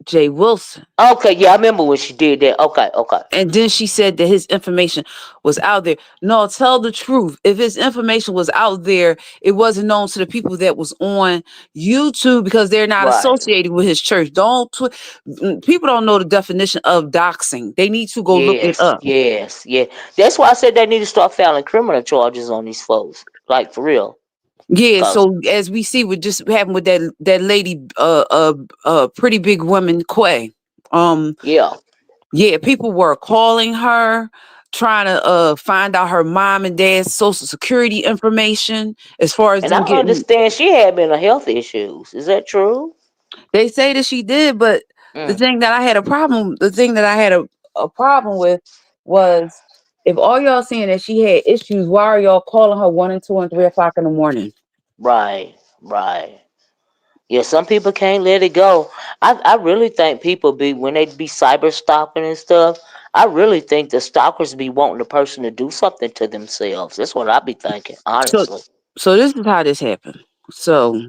Jay Wilson. Okay, yeah, I remember when she did that. Okay, okay. And then she said that his information was out there. No, tell the truth. If his information was out there, it wasn't known to the people that was on YouTube because they're not Right. associated with his church. People don't know the definition of doxing. They need to go look it Yes, up. yes, yeah. That's why I said they need to start filing criminal charges on these folks. Like for real. Yeah, Cause so as we see what just happened with that lady, pretty big woman, Quay. yeah. Yeah, people were calling her, trying to find out her mom and dad's social security information as far as And I them getting. understand she had mental health issues. Is that true? They say that she did, but Mm, the thing that I had a problem with was if all y'all saying that she had issues, why are y'all calling her 1 and 2 and 3 o'clock in the morning? right, right. Yeah, some people can't let it go. I really think people be when they be cyber stalking and stuff. I really think the stalkers be wanting the person to do something to themselves. That's what I be thinking, So, honestly. so this is how this happened. So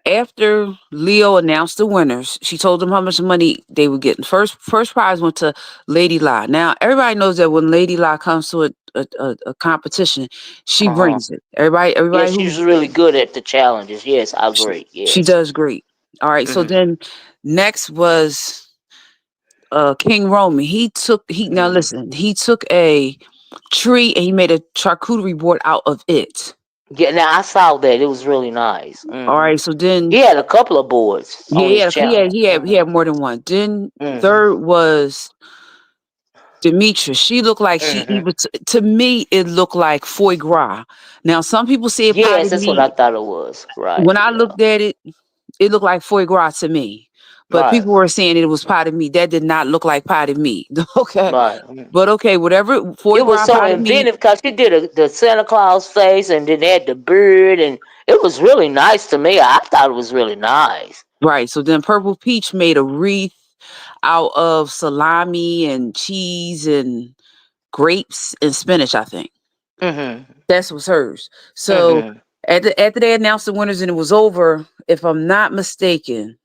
after Leo announced the winners, she told them how much money they were getting. First prize went to Lady La. Now everybody knows that when Lady La comes to a competition, she Uh huh. brings it. Everybody Yeah, everybody she's who really good at the challenges. Yes, I agree. she Yes. does great. All right. So Mhm. then next was King Roman. He now Mhm. listen, he took a tree and he made a charcuterie board out of it. Yeah. Now I saw that. It was really nice. All Mhm. right. So then He had a couple of boards yeah, on his he had channel. he had he Mhm. had more than one. Then Mhm. third was Demetra. She looked like she Mhm. even to me it looked like foie gras. Now some people say Yes, potted that's what I meat. thought it was. Right. When I Yeah. looked at it, it looked like foie gras to me. But Right. people were saying it was potted meat. That did not look like potted meat. Okay. Right. Mhm. But okay, whatever foie It was gras so potted meat. inventive because she did the Santa Claus face and then had the beard and it was really nice to me. I thought it was really nice. Right. So then Purple Peach made a wreath out of salami and cheese and grapes and spinach, I think. Mhm. That's was hers. So Mhm. after they announced the winners and it was over, if I'm not mistaken,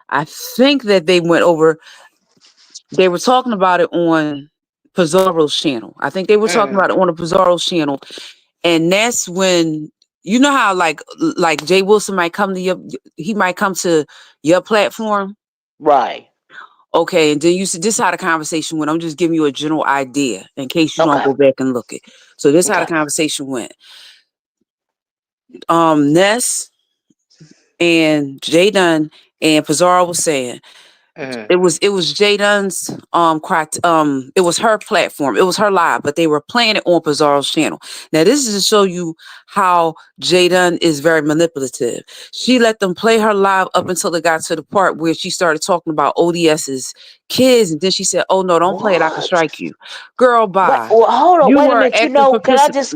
I think that they went over. They were talking about it on Pizarro's channel. I think they were talking Mhm. about it on the Pizarro's channel, and that's when you know how like Jay Wilson might come to he might come to your platform. Right. Okay, and then you see this is how the conversation went. I'm just giving you a general idea in case you don't Okay. go back and look it. So this is how the Okay. conversation went. Ness and Jay Dunn and Pizarro was saying Mhm. it was Jay Dunn's it was her platform. It was her live, but they were playing it on Pizarro's channel. Now this is to show you how Jay Dunn is very manipulative. She let them play her live up until it got to the part where she started talking about ODS's kids, and then she said, "Oh no, don't play it. I can What? strike you." Girl, Wait, bye. well, hold on, You wait a were minute. acting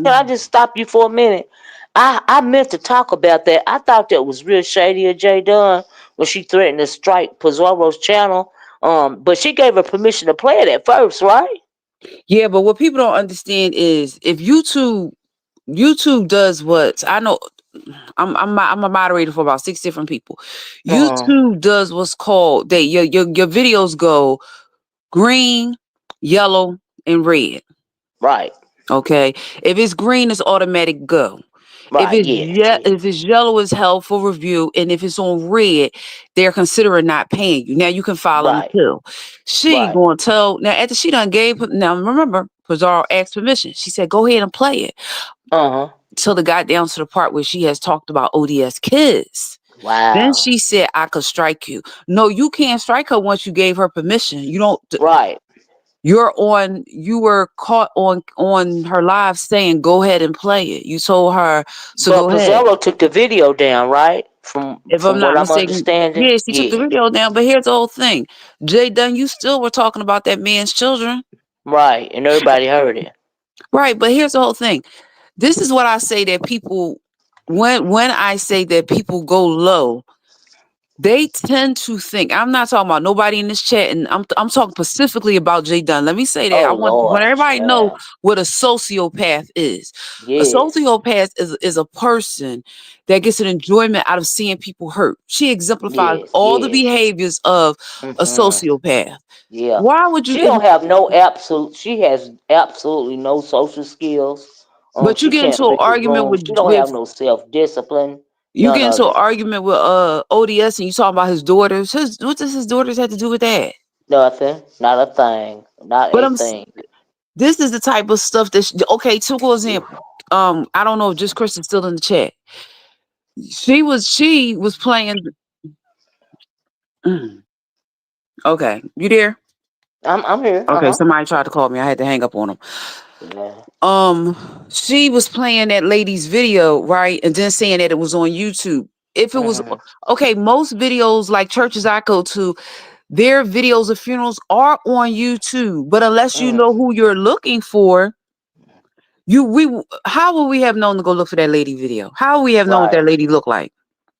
Can I just stop you for a minute? I meant to talk about that. I thought that was real shady of Jay Dunn when she threatened to strike Pizarro's channel. But she gave her permission to play it at first, right? Yeah, but what people don't understand is if YouTube does what I know. I'm a moderator for about 6 different people. Uh huh. YouTube does what's called your videos go green, yellow, and red. Right. Okay, if it's green, it's automatic go. If Right. it's Yes. Yeah. if it's yellow, it's held for review, and if it's on red, they're considering not paying you. Now you can file an Right. appeal. She Right. going to tell now after she done gave now remember Pizarro asked permission. She said go ahead and play it Uh huh. till it got down to the part where she has talked about ODS kids. Then Wow. she said, I could strike you. No, you can't strike her once you gave her permission. You don't Right. you were caught on her live saying, go ahead and play it. You told her, so But go ahead. Pizarro took the video down, right? From If I'm from what not I'm mistaken, understanding. yeah, she took the Yeah. video down. But here's the whole thing. Jay Dunn, you still were talking about that man's children. Right. And everybody heard it. Right. But here's the whole thing. This is what I say that people when I say that people go low, they tend to think. I'm not talking about nobody in this chat, and I'm talking specifically about Jay Dunn. Let me say that. Oh I want Lord, everybody to know yeah, what a sociopath is. A yes, sociopath is a person that gets an enjoyment out of seeing people hurt. She exemplifies yes, all the yes. behaviors of a Hmm. sociopath. Yeah, Why would you? she don't have no absolute. She has absolutely no social skills. But you She get into can't an read the argument room. She don't have no self discipline. you None get of into an it. argument with ODS, and you talking about his daughters. What does his daughters have to do with that? Nothing. Not a thing. Not But a thing. this is the type of stuff that okay, to for example, I don't know if just Chris is still in the chat. She was playing. Mm, okay, you there? I'm here. Uh Okay, huh. somebody tried to call me. I had to hang up on him. Yeah. She was playing that lady's video, right? And then saying that it was on YouTube. If it was Hmm. okay, most videos like churches I go to, their videos of funerals are on YouTube. But unless you know Mm. who you're looking for, how would we have known to go look for that lady video? How would we have known what Right. that lady looked like?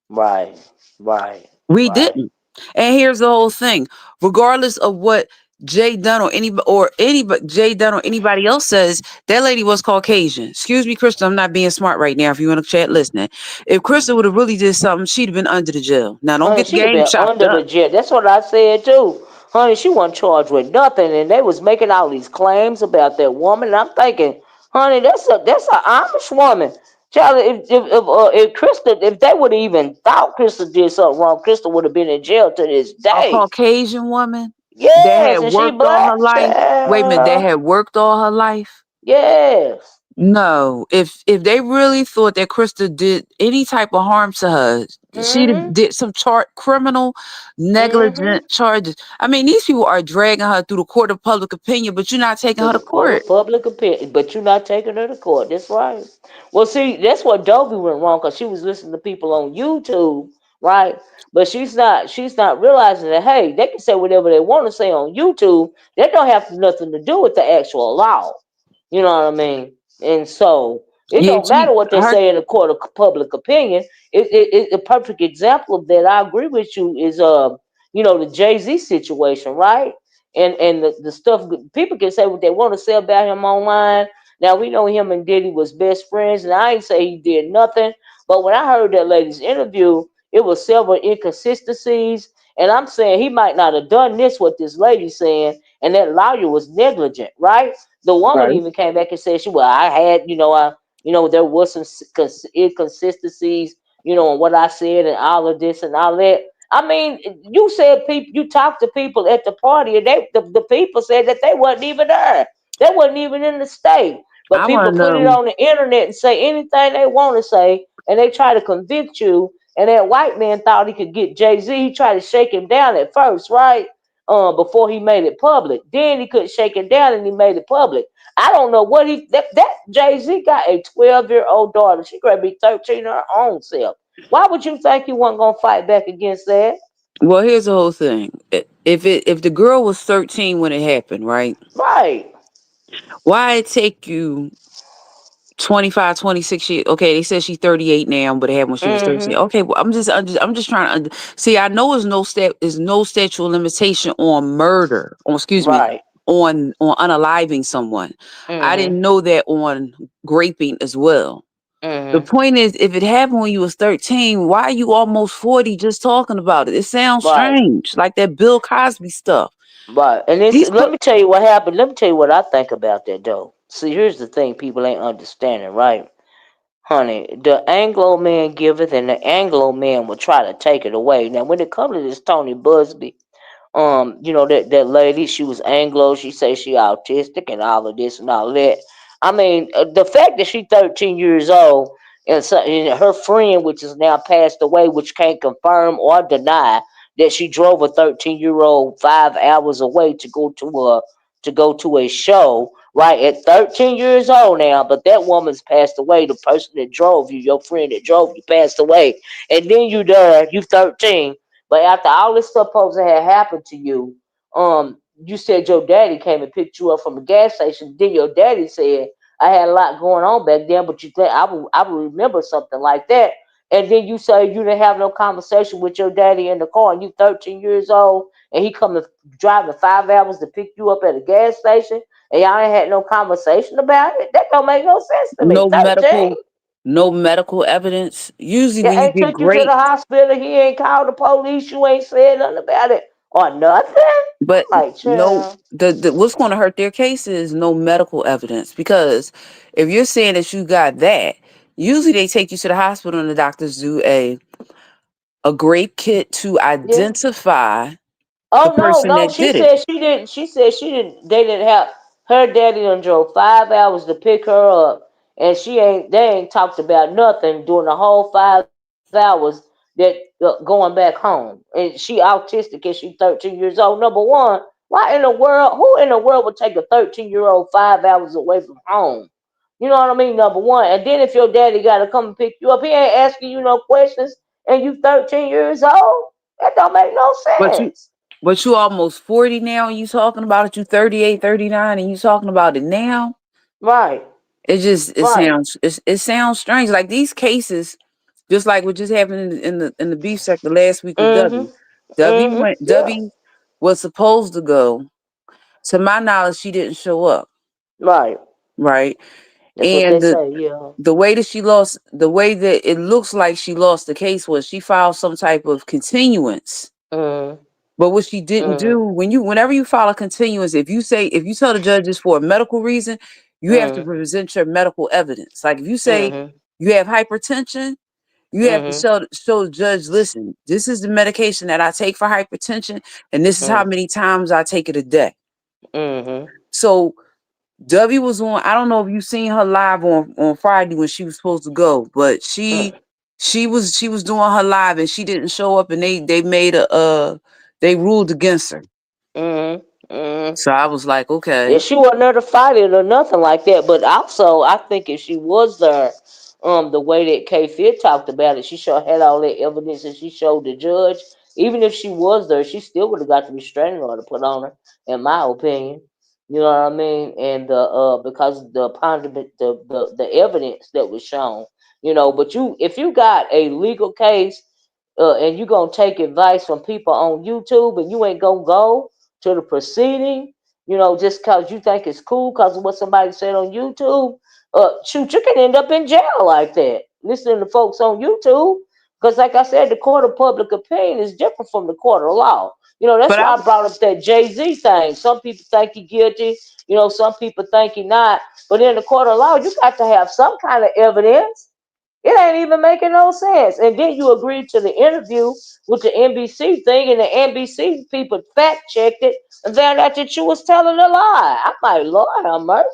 Right. Right. We Right. didn't. And here's the whole thing. Regardless of what Jay Dunn or anybody Jay Dunn or anybody else says, that lady was Caucasian. Excuse me, Krista, I'm not being smart right now. If you want to chat listening. If Krista would have really did something, she'd have been under the jail. Now don't Honey, get the she'd have game been chopped under up. the jet. That's what I said too. Honey, she wasn't charged with nothing, and they was making all these claims about that woman. And I'm thinking, honey, that's a Amish woman. Child, if Krista, if they would have even thought Krista did something wrong, Krista would have been in jail to this A day. Caucasian woman that had Yes, and she worked all her black, life. Wait a minute, that child. had worked all her life. Yes. No, if they really thought that Krista did any type of harm to her, she Mhm. did some criminal Mhm. negligent charges. I mean, these people are dragging her through the court of public opinion, but you're not taking To her to the court court. of public opinion, but you're not taking her to court. That's right. Well, see, that's what Dovey went wrong because she was listening to people on YouTube, right? But she's not realizing that hey, they can say whatever they want to say on YouTube. That don't have nothing to do with the actual law. You know what I mean? And so it Yeah, don't matter what they her. say in the court of public opinion. A perfect example of that. I agree with you is the Jay-Z situation, right? And the stuff people can say what they want to say about him online. Now we know him and Diddy was best friends, and I ain't say he did nothing. But when I heard that lady's interview, it was several inconsistencies, and I'm saying he might not have done this what this lady's saying, and that lawyer was negligent, right? The woman Right. even came back and said I had there was some inconsistencies in what I said and all of this and all that. I mean, you said people. You talked to people at the party, and the people said that they wasn't even there. They wasn't even in the state. But I people want to put it know. on the internet and say anything they want to say, and they try to convict you. And that white man thought he could get Jay-Z. He tried to shake him down at first, right? Before he made it public. Then he couldn't shake him down, and he made it public. I don't know what that Jay-Z got a 12-year-old daughter. She could be 13 her own self. Why would you think he wasn't gonna fight back against that? Well, here's the whole thing. If the girl was 13 when it happened, right? Right. Why it take you 25, 26 years? Okay, they said she's 38 now, but it happened when she was 13. Mm-hmm. Okay, well, I'm just trying to see. I know there's no statute of limitation on murder. On excuse me, Right. on unaliving someone. I Mm-hmm. didn't know that on raping as well. The Mm-hmm. point is, if it happened when you was 13, why are you almost 40 just talking about it? It sounds Right. strange, like that Bill Cosby stuff. Right. And These let me tell you what happened. Let me tell you what I think about that though. See, here's the thing people ain't understanding, right? Honey, the Anglo man giveth and the Anglo man will try to take it away. Now when it comes to this Tony Busby, that lady, she was Anglo, she say she autistic and all of this and all that. I mean, the fact that she 13 years old and her friend, which is now passed away, which can't confirm or deny that she drove a 13-year-old 5 hours away to go to a show, right, at 13 years old now, but that woman's passed away. The person that drove you, your friend that drove you, passed away, and then you 13. But after all this stuff supposed to have happened to you, you said your daddy came and picked you up from the gas station. Then your daddy said, I had a lot going on back then, but I would remember something like that. and then you say you didn't have no conversation with your daddy in the car, and you 13 years old, and he come to driving 5 hours to pick you up at a gas station, and y'all ain't had no conversation about it. That don't make no sense to me. No 13. medical, no medical evidence. Usually Yeah, when you ain't get took you to the great, hospital. He ain't called the police. You ain't said nothing about it or nothing. but I'm like, no, child. the what's going to hurt their case is no medical evidence, because if you're saying that you got that, usually they take you to the hospital and the doctors do a grape kit to Yeah. identify the Oh no, person no. that She did it. said she didn't. She said she didn't. They didn't have her daddy done drove 5 hours to pick her up, and she ain't. They ain't talked about nothing during the whole 5 hours that going back home. And she autistic and she 13 years old. Number one, why in the world? Who in the world would take a 13-year-old 5 hours away from home? You know what I mean? Number one, and then if your daddy got to come and pick you up, he ain't asking you no questions, and you 13 years old. That don't make no But you sense. but you almost 40 now and you talking about it. You 38, 39, and you talking about it now. Right, It just right. it sounds strange. Like these cases, just like what just happened in the beef sector last week with W. Mhm. Mhm. Yeah. W was supposed to go. To my knowledge, she didn't show up. Right. Right. That's what they And say. Yeah. the way that she lost, the way that it looks like she lost the case was she filed some type of continuance. Mhm. But what she didn't do, Mhm. whenever you file a continuance, if you tell the judge it's for a medical reason, you have to Mhm. present your medical evidence. Like if you say Mhm. you have hypertension, you have to Mhm. show the judge, listen, this is the medication that I take for hypertension, and this is how Mhm. many times I take it a day. Mhm. So W was on. I don't know if you seen her live on Friday when she was supposed to go, but she was doing her live and she didn't show up, and they made they ruled against her. Mhm. Mhm. So I was like, Yeah, okay, she wasn't there to fight it or nothing like that. But also, I think if she was there, the way that K Fit talked about it, she sure had all that evidence and she showed the judge. Even if she was there, she still would have got the restraining order put on her, in my opinion. You know what I mean? And because the ponderment, the evidence that was shown, But if you got a legal case, and you gonna take advice from people on YouTube, and you ain't gonna go to the proceeding, just cause you think it's cool cause of what somebody said on YouTube, shoot, you can end up in jail like that. Listening to folks on YouTube, because like I said, the court of public opinion is different from the court of law. That's but I why I brought up that Jay-Z thing. Some people think he guilty, some people think he not. But in the court of law, you got to have some kind of evidence. It ain't even making no sense. And then you agreed to the interview with the NBC thing, and the NBC people fact checked it and found out that you was telling a lie. I'm like, Lord have mercy.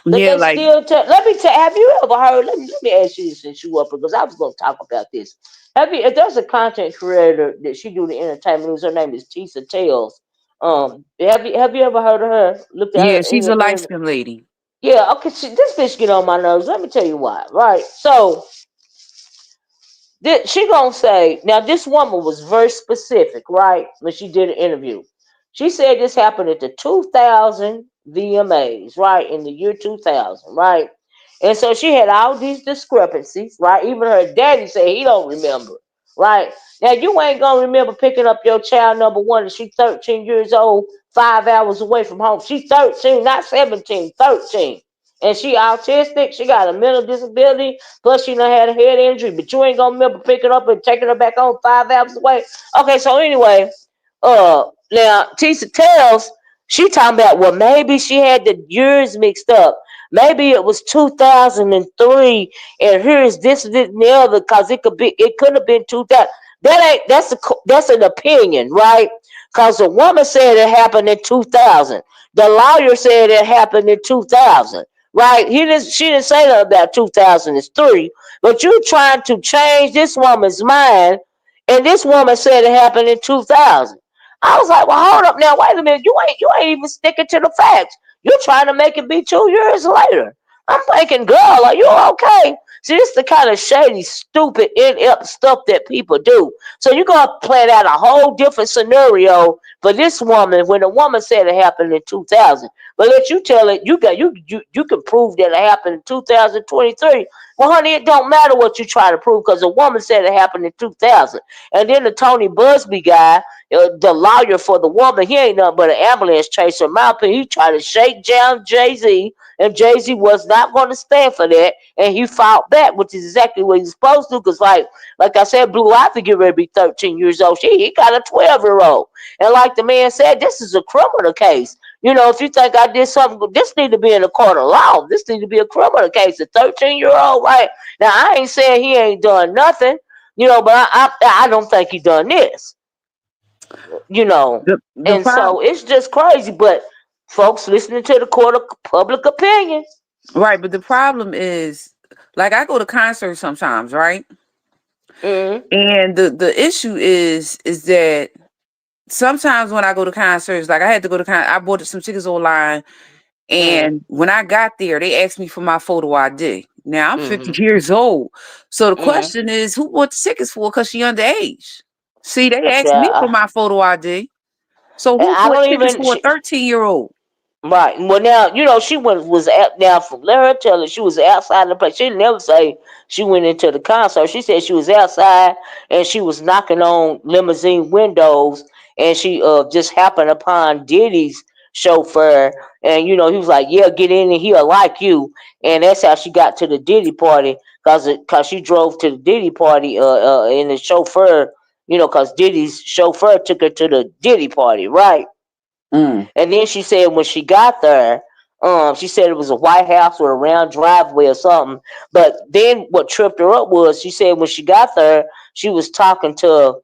But yeah, they like still tell. Let me tell. Have you ever heard? Let me ask you this since you up because I was going to talk about this. Have you? If there's a content creator that she do the entertainment news, her name is Tisa Tales. Have you ever heard of her? Looked at yeah, her in she's a the light internet? skinned lady. Yeah. Okay. This bitch get on my nerves. Let me tell you why. Right. So she gonna say now this woman was very specific, right? When she did an interview, she said this happened at the 2000 VMAs, right, in the year 2000, right? And so she had all these discrepancies, right? Even her daddy said he don't remember, right? Now you ain't gonna remember picking up your child number one, and she's 13 years old, 5 hours away from home. She's 13, not 17, 13, and she autistic. She got a mental disability. Plus, she done had a head injury, but you ain't gonna remember picking up and taking her back home 5 hours away. Okay, so anyway, now Tisa tells she talking about, well, maybe she had the years mixed up. Maybe it was 2003, and here's this and the other, cause it could have been 2000. That's an opinion, right? Cause the woman said it happened in 2000. The lawyer said it happened in 2000, right? She didn't say nothing about 2003, but you trying to change this woman's mind, and this woman said it happened in 2000. I was like, well, hold up now, wait a minute, you ain't even sticking to the facts. You're trying to make it be 2 years later. I'm thinking, girl, are you okay? See, this is the kind of shady, stupid, inept stuff that people do. So you're gonna plan out a whole different scenario for this woman when the woman said it happened in 2000. But let you tell it, you can prove that it happened in 2023. Well, honey, it don't matter what you try to prove because the woman said it happened in 2000. And then the Tony Busby guy, the lawyer for the woman, he ain't nothing but an ambulance chaser mouthpiece. He tried to shake down Jay-Z, and Jay-Z was not going to stand for that, and he fought back, which is exactly what he's supposed to. Because, like I said, Blue Ivy get ready to be 13 years old. He got a 12-year-old, and like the man said, this is a criminal case. If you think I did something, this need to be in a court of law. This need to be a criminal case. A 13-year-old, right? Now, I ain't saying he ain't done nothing, but I don't think he done this, The and problem, so it's just crazy. But folks listening to the court of public opinion. right? But the problem is, like, I go to concerts sometimes, right? Mm-hmm. And the issue is that sometimes when I go to concerts, like I had to go to I bought some tickets online, and when I got there, they asked me for my photo ID. Now I'm 50 Mm-hmm. years old, so the Mm-hmm. question is, who bought the tickets for? Because she underage. See, they asked me for Yeah, my photo ID. So and who I bought don't tickets even. for a 13-year-old? Right. Well, now she was out now. From let her tell it, she was outside the place. She didn't never say she went into the concert. She said she was outside and she was knocking on limousine windows, and she just happened upon Diddy's chauffeur, and he was like, "Yeah, get in and he'll like you," and that's how she got to the Diddy party, cause she drove to the Diddy party in the chauffeur, cause Diddy's chauffeur took her to the Diddy party, right? Mm. And then she said when she got there, she said it was a White House with a round driveway or something. But then what tripped her up was she said when she got there, she was talking to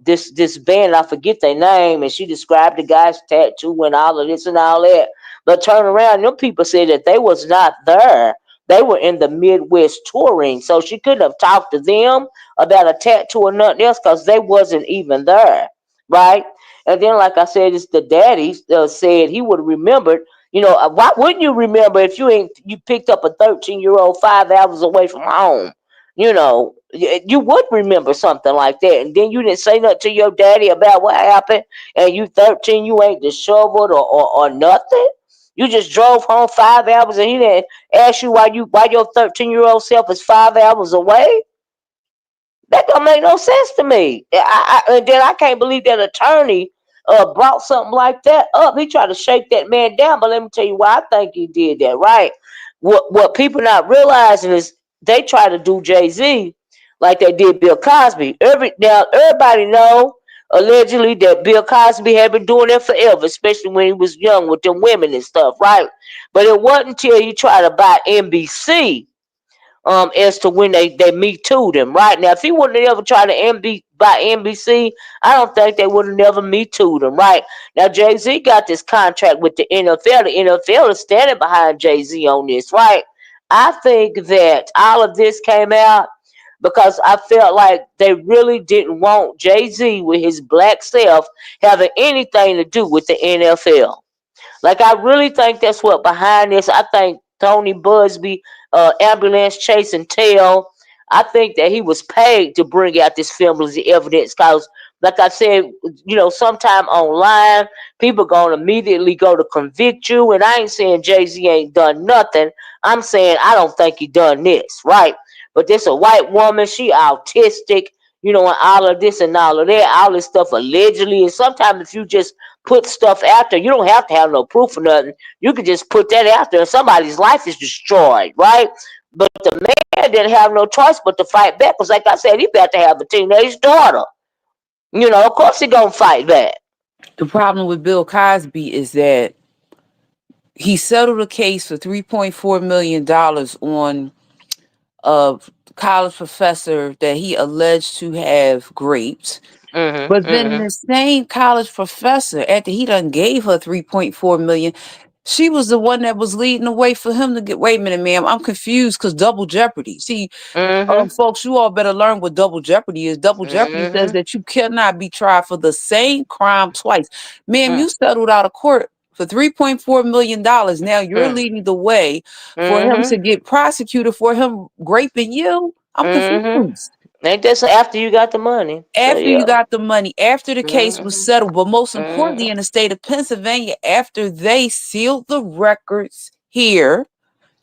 this band, I forget their name, and she described the guy's tattoo and all of this and all that. But turn around, them people said that they was not there. They were in the Midwest touring, so she couldn't have talked to them about a tattoo or nothing else because they wasn't even there, right? And then, like I said, it's the daddy said he would have remembered. Why wouldn't you remember if you picked up a 13-year-old 5 hours away from home? You would remember something like that. And then you didn't say nothing to your daddy about what happened. And you 13, you ain't disheveled or nothing. You just drove home 5 hours, and he didn't ask you why your 13-year-old self is 5 hours away. That don't make no sense to me. And then I can't believe that attorney brought something like that up. He tried to shake that man down, but let me tell you why I think he did that. Right? What people not realizing is they try to do Jay Z like they did Bill Cosby. Now everybody know allegedly that Bill Cosby had been doing that forever, especially when he was young with them women and stuff. Right? But it wasn't until he tried to buy NBC as to when they Me Too them. Right now, if he wouldn't have ever tried to buy NBC, I don't think they would have never Me Too them. Right now, Jay Z got this contract with the NFL. The NFL is standing behind Jay Z on this. Right, I think that all of this came out because I felt like they really didn't want Jay Z with his black self having anything to do with the NFL. Like I really think that's what behind this. I think Tony Busby, ambulance chasing tail. I think that he was paid to bring out this film as the evidence because, like I said, sometime online, people gonna immediately go to convict you. And I ain't saying Jay Z ain't done nothing. I'm saying I don't think he done this, right? But this a white woman, she autistic, and all of this and all of that, all this stuff allegedly. And sometimes if you just put stuff out there, you don't have to have no proof or nothing. You can just put that out there and somebody's life is destroyed, right? But the man didn't have no choice but to fight back because, like I said, he about to have a teenage daughter. Of course he gonna fight back. The problem with Bill Cosby is that he settled a case for $3.4 million on a college professor that he alleged to have raped. But then Mm-hmm. the same college professor, after he done gave her 3.4 million, she was the one that was leading the way for him to get. Wait a minute, ma'am, I'm confused because double jeopardy. See, Mm-hmm. folks, you all better learn what double jeopardy is. Double jeopardy says Mm-hmm. that you cannot be tried for the same crime twice. Ma'am, Mm-hmm. you settled out of court for $3.4 million. Now you're Mm. leading the way for him to Mhm. get prosecuted for him raping you. I'm Mhm. confused. Ain't that so after you got the money? So After you yeah. got the money, after the case was Mhm. settled, but most importantly, Mhm. in the state of Pennsylvania, after they sealed the records here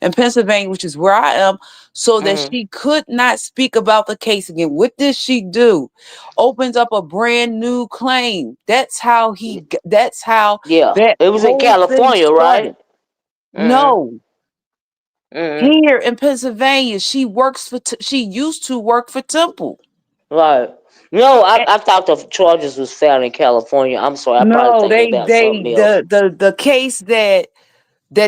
in Pennsylvania, which is where I am, so that Mhm. she could not speak about the case again. What did she do? Opens up a brand new claim. That's how Yeah. that It was in whole thing California, right? started. Mhm. No, Mhm. here in Pennsylvania, she used to work for Temple. Right. No, Eh, I thought the charges was found in California. I'm sorry. I probably No, thinking they about they something else. the case that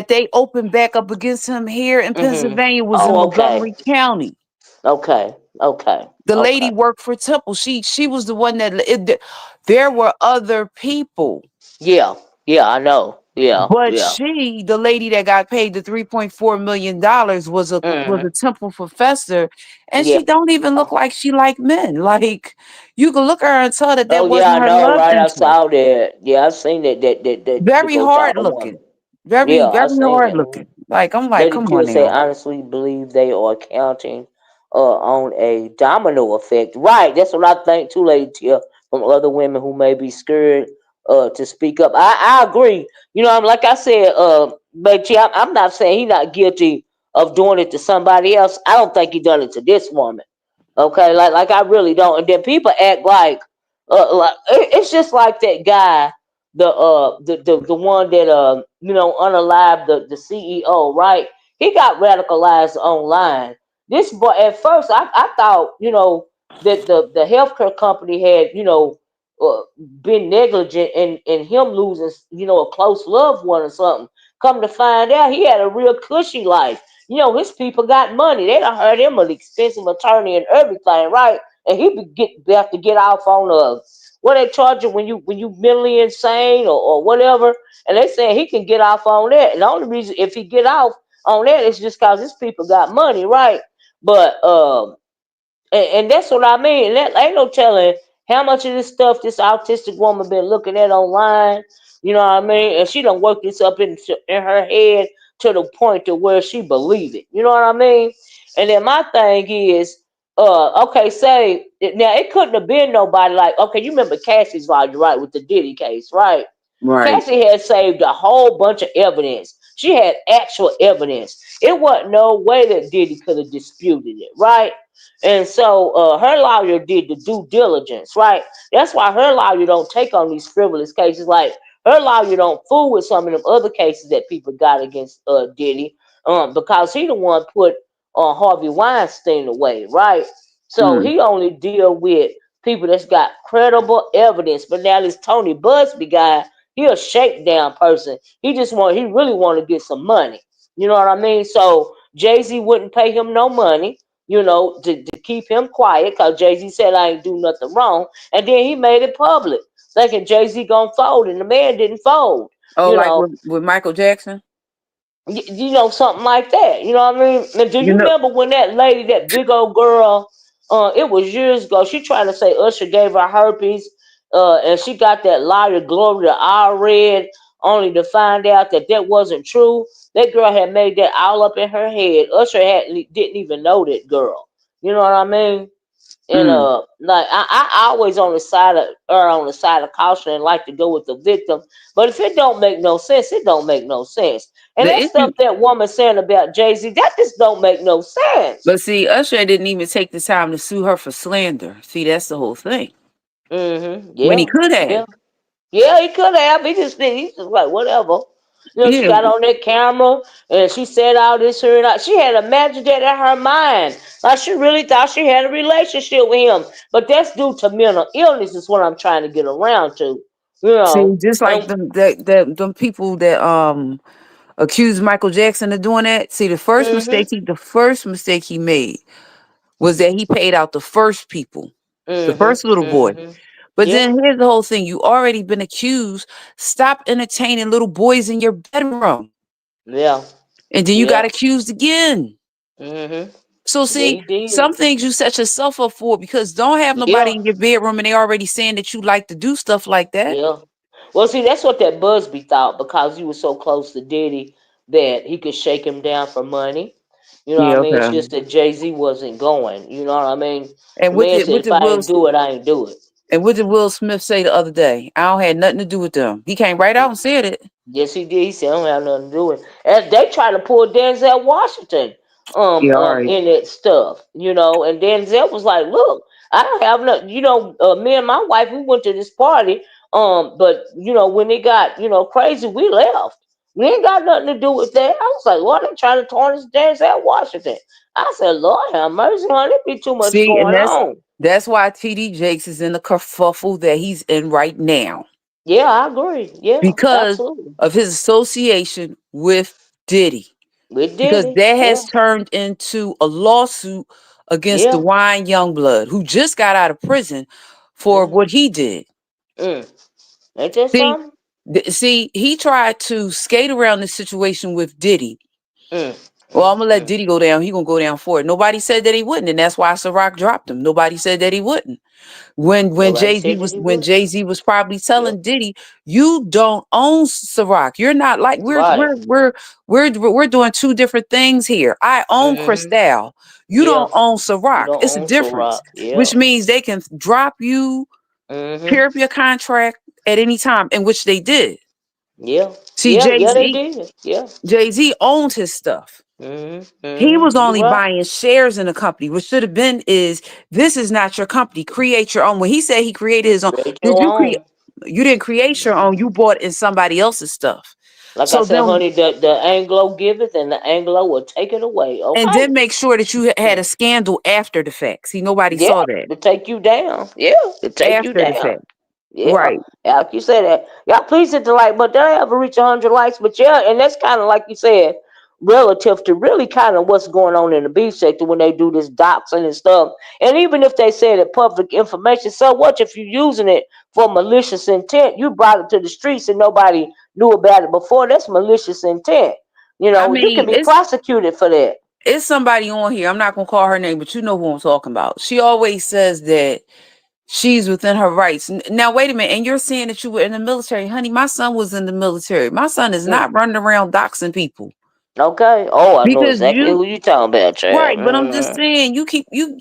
they opened back up against him here in Mhm. Pennsylvania was in Oh, okay. Montgomery County. Okay. Okay. The lady Okay. worked for Temple. She was the one there were other people, Yeah. Yeah, I know. Yeah. but Yeah. the lady that got paid the $3.4 million was Mhm. a Temple professor, and Yeah. she don't even look like she like men. Like you could look at her and tell that Oh that yeah, wasn't I her know, love right? I interest. saw that. Yeah, I've seen that Very go hard tall looking, woman. very Yeah, I very seen hard that. looking. Like I'm like, Lady come on Kill say now. honestly believe they are counting on a domino effect. Right, that's what I think too, Lady Kill, from other women who may be scared to speak up. I agree. You know, I'm like I said, but yeah, I'm not saying he's not guilty of doing it to somebody else. I don't think he done it to this woman. Okay, like I really don't. And then people act like it's just like that guy, the one that unalived the CEO, right? He got radicalized online. This boy at first I thought that the healthcare company had uh, been negligent in him losing a close loved one or something. Come to find out, he had a real cushy life. His people got money. They done hired him an expensive attorney and everything, right? And he have to get off on what they charge you when you mentally insane or whatever. And they saying he can get off on that. And the only reason if he get off on that is just cause his people got money, right? But and that's what I mean. That ain't no telling how much of this stuff this autistic woman been looking at online. You know what I mean? And she done worked this up in her head to the point to where she believe it. You know what I mean? And then my thing is, okay, say now it couldn't have been nobody like okay, you remember Cassie's volume, right, with the Diddy case, right? Right. Cassie had saved a whole bunch of evidence. She had actual evidence. It wasn't no way that Diddy could have disputed it, right? And so her lawyer did the due diligence, right? That's why her lawyer don't take on these frivolous cases. Like her lawyer don't fool with some of them other cases that people got against Diddy, because he the one put Harvey Weinstein away, right? So Mm. he only deal with people that's got credible evidence. But now this Tony Busby guy, he a shakedown person. He really want to get some money. You know what I mean? So Jay-Z wouldn't pay him no money, to keep him quiet because Jay-Z said I ain't do nothing wrong. And then he made it public, thinking Jay-Z gonna fold, and the man didn't fold. Oh, You like know, with Michael Jackson. something like that. You know what I mean? Now, do You you know, remember when that lady, that big old girl, it was years ago. She tried to say Usher gave her herpes, and she got that lawyer Gloria Allred, only to find out that that wasn't true. That girl had made that all up in her head. Usher didn't even know that girl. You know what I mean? And mm. like I always on the side of caution and like to go with the victim. But if it don't make no sense, it don't make no sense. And The that issue, stuff that woman saying about Jay-Z, that just don't make no sense. but see, Usher didn't even take the time to sue her for slander. See, that's the whole thing. When he Yeah. could have. Yeah. Yeah, he could have. He's just like whatever. She Yeah. got on that camera and she said all this her and that. She had imagined that in her mind. Like she really thought she had a relationship with him. But that's due to mental illness is what I'm trying to get around to. You See, know. just like And them people that accused Michael Jackson of doing that. See, mhm. the first mistake he made was that he paid out the first people, the Mhm. first little boy. Mhm. But Yeah. then here's the whole thing: you already been accused. Stop entertaining little boys in your bedroom, Yeah. and then you got Yeah. accused again. Mhm. So Yeah, see, he did. some things you set yourself up for because don't have nobody Yeah. in your bedroom and they already saying that you like to do stuff like that. Yeah. Well, see, that's what that Busby thought because he was so close to Diddy that he could shake him down for money. You know what Yeah, I mean? It's okay. just that Jay-Z wasn't going. You know what I mean? And The man said, what if did I Will ain't do it, I ain't do it. and what did Will Smith say the other day? I don't had nothing to do with them. He came right out and said it. Yes, he did. He said, I don't have nothing to do with it. And they try to pull Denzel Washington Yeah, all right. in that stuff, you know. And Denzel was like, look, I don't have nothing, you know, me and my wife, we went to this party. But you know, when it got, you know, crazy, we left. We ain't got nothing to do with that. I was like, Lord, they trying to tarnish Denzel Washington. I said, Lord have mercy, honey, there be too much See, and going on. that's why TD Jakes is in the kerfuffle that he's in right now Yeah, I agree. Yeah, because absolutely. of his association with Diddy. We did Because it. that Yeah, has turned into a lawsuit against yeah. DeWine Youngblood, who just got out of prison for Mm, what he did. mm. Ain't that See, something? see, he tried to skate around this situation with Diddy. Mm, Well, mm, I'm gonna let mm. Diddy go down. He gonna go down for it. Nobody said that he wouldn't, and that's why Ciroc dropped him. Nobody said that he wouldn't. Nobody said that he When would. Jay Z was probably Yep. telling Diddy, "You don't own Ciroc. You're not like Right. we're doing two different things here. I own Mm-hmm. Cristal. You Yeah. don't own You Ciroc. don't It's a own difference, Ciroc. Yeah. which means they can drop you, Mm-hmm. tear up your contract at any time, in which they did. Yeah. See, Yeah. Yeah. They did. Yeah. Jay Z owned his stuff. Mm-hmm. He was Mm-hmm. You only right. buying shares in the company, which should have been is this is not your company. Create your own. When he said he created his own, Create did your you create? own. You didn't create your own. You bought in somebody else's stuff. Like I So said, then, honey, the Anglo giveth and the Anglo will take it away. and Okay. then make sure that you had Mm. a scandal after the fact. See, nobody Yeah. saw that To take you down. Yeah. To take you after the down. fact, Yeah, right? yeah, like you said that. Y'all please hit the like, but they ever reach 100 likes. But yeah, and that's kind of like you said, relative to really kind of what's going on in the beef sector when they do this doxing and stuff. And even if they say that public information, so what if you're using it for malicious intent? You brought it to the streets and nobody knew about it before. That's malicious intent. You I know, you can mean, be prosecuted for that. it's somebody on here. I'm not gonna call her name, but you know who I'm talking about. She always says that she's within her rights. Now, wait a minute. And you're saying that you were in the military. Honey, my son was in the military. My son is Mm, not running around doxing people. okay. Oh, I know Because exactly you who you talking about, child. right, but I'm just saying you keep you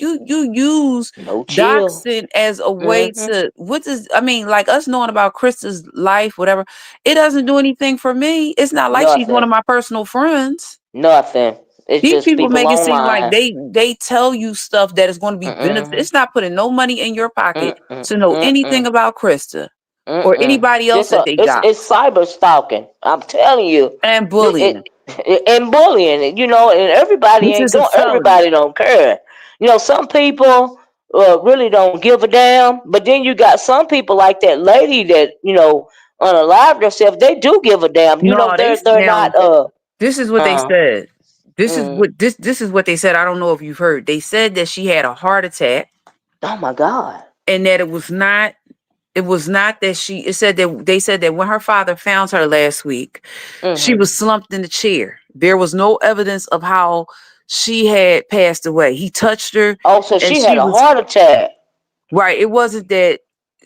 use No chill. doxing as a way Mm-hmm. to what does I mean, like us knowing about Krista's life, whatever, it doesn't do anything for me. It's not like she's one Nothing. of my personal friends. Nothing. It's These just people people make it seem like online. they tell you stuff that is going to be benefit. Mm-mm. It's not putting no money in your pocket Mm-mm. to know anything Mm-mm. about Krista or Mm-mm. anybody else This that they got. it's cyber stalking. I'm telling you, And it, bullying, and bullying. You know, and everybody which ain't is a doing. felony. Everybody don't care. You know, some people really don't give a damn. But then you got some people like that lady that unalived herself. They do give a damn. You know, No, they're now not. this is what they Uh. said. Mm, This is what they said. I don't know if you've heard. They said that she had a heart attack oh my God. and that it was not that she it said that they said that when her father found her last week, she Mm-hmm. was slumped in the chair. There was no evidence of how she had passed away. He touched her Oh, so and she had she a was heart attack. right.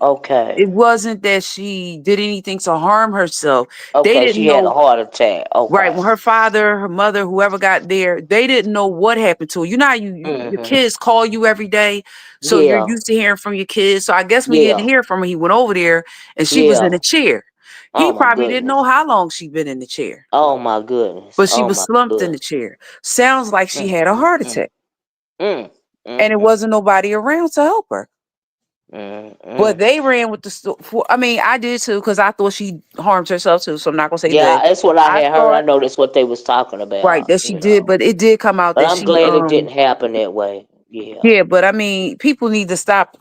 Okay. It wasn't that she did anything to harm herself. They Okay, didn't she had a know. heart attack. Right, Okay. when her father, her mother, whoever got there, they didn't know what happened to her. You know how your Mm-hmm. kids call you every day, so you're Yeah. used to hearing from your kids. So I guess when he Yeah. didn't hear from her, he went over there and she was in Yeah. a chair. Oh He my probably didn't know goodness. how long she'd been in the chair, Oh my goodness. but she Oh was my slumped in the goodness. chair. Sounds like she Mm, had a mm, heart mm, attack, mm, and it mm, wasn't nobody around to help her. mm, But mm. they ran with the I mean, I did too because I thought she harmed herself too. So I'm not gonna say Yeah, they. that's what I I had heard. I thought know that's what they was talking right about, that she you did, know. but it did come out But that I'm she glad it didn't happen that way. Yeah. yeah, but I mean, people need to stop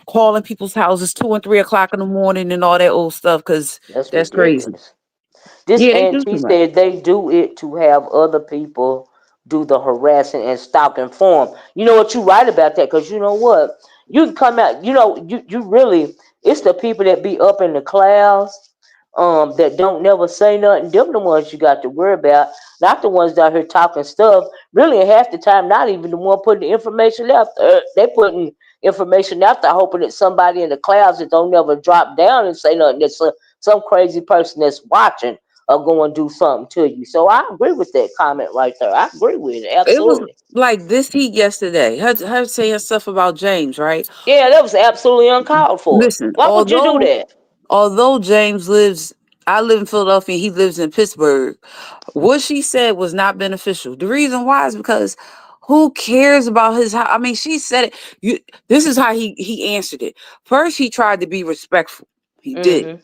calling people's houses 2 and 3 o'clock in the morning and all that old stuff because That's that's crazy. ridiculous. This Yeah, they do auntie too much. said they do it to have other people do the harassing and stalking for them. You know what? You right about that because you know what? You can come out. You really. It's the people that be up in the clouds, that don't never say nothing. Them the ones you got to worry about, not the ones down here talking stuff. Really, half the time, not even the one putting the information out there. They putting information out there, hoping that somebody in the clouds that don't never drop down and say nothing that some crazy person that's watching are going to do something to you. So I agree with that comment right there. I agree with it It was absolutely. like this heat yesterday. Her saying stuff about James, right? Yeah, that was absolutely uncalled for. Listen, Why would you do that? although James lives, I live in Philadelphia, he lives in Pittsburgh. What she said was not beneficial. The reason why is because who cares about his house? I mean, she said it. This is how he answered it. First, he tried to be respectful. He did. Hmm.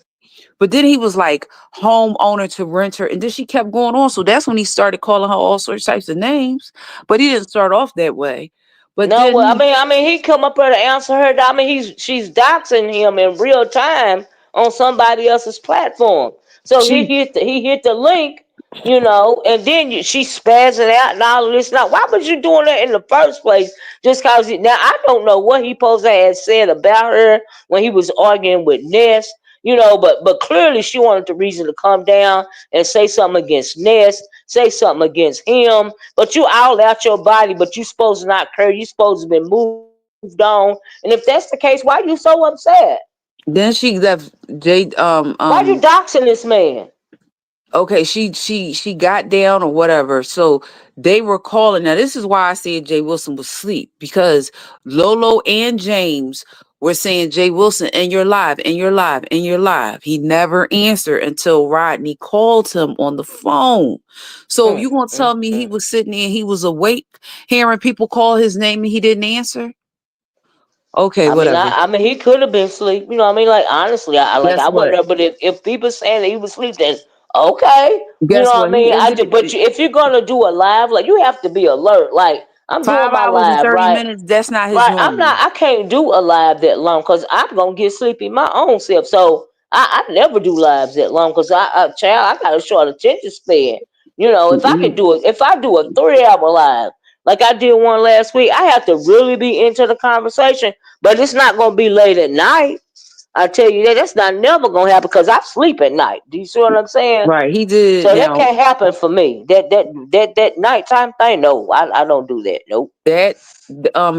But then he was like homeowner to renter. And then she kept going on. So that's when he started calling her all sorts types of names. But he didn't start off that way. But No, then well, he I mean, he come up there to answer her. I mean, she's doxing him in real time on somebody else's platform. So she he hit the link, you know, and then she spazzing out and all of this. Now, why was you doing that in the first place? Just cause now I don't know what he supposed to have said about her when he was arguing with Ness, you know, but clearly she wanted the reason to come down and say something against Ness, say something against him. But you all out your body, but you supposed to not care. You supposed to be moved on. And if that's the case, why you so upset? then she left Jay Why you doxing this man? okay, she got down or whatever. So they were calling. Now this is why I said Jay Wilson was asleep, because Lolo and James were saying, Jay Wilson, and you're live, and you're live, and you're live. He never answered until Rodney called him on the phone. So Mm, you gonna mm, tell me he mm. was sitting there, he was awake, hearing people call his name and he didn't answer? Okay, whatever. I mean, he could have been asleep. You know, what I mean, like honestly, I Guess wouldn't what? know. But if people saying that he was asleep, then okay. You know Guess what I what? He mean? I ended do. But if you're gonna do a live, like you have to be alert. Like I'm doing five my hours and live, 30 right? minutes. That's not his Right. I'm normal. not. I can't do a live that long because I'm gonna get sleepy my own self. So I never do lives that long because child, I got a short attention span. You know, if I could do it, if I do a 3 hour live like I did one last week, I have to really be into the conversation. But it's not gonna be late at night. I tell you that that's not never gonna happen because I sleep at night. Do you see what I'm saying? Right, he did. So that Now can't happen for me. That nighttime thing, no, I don't do that. Nope. that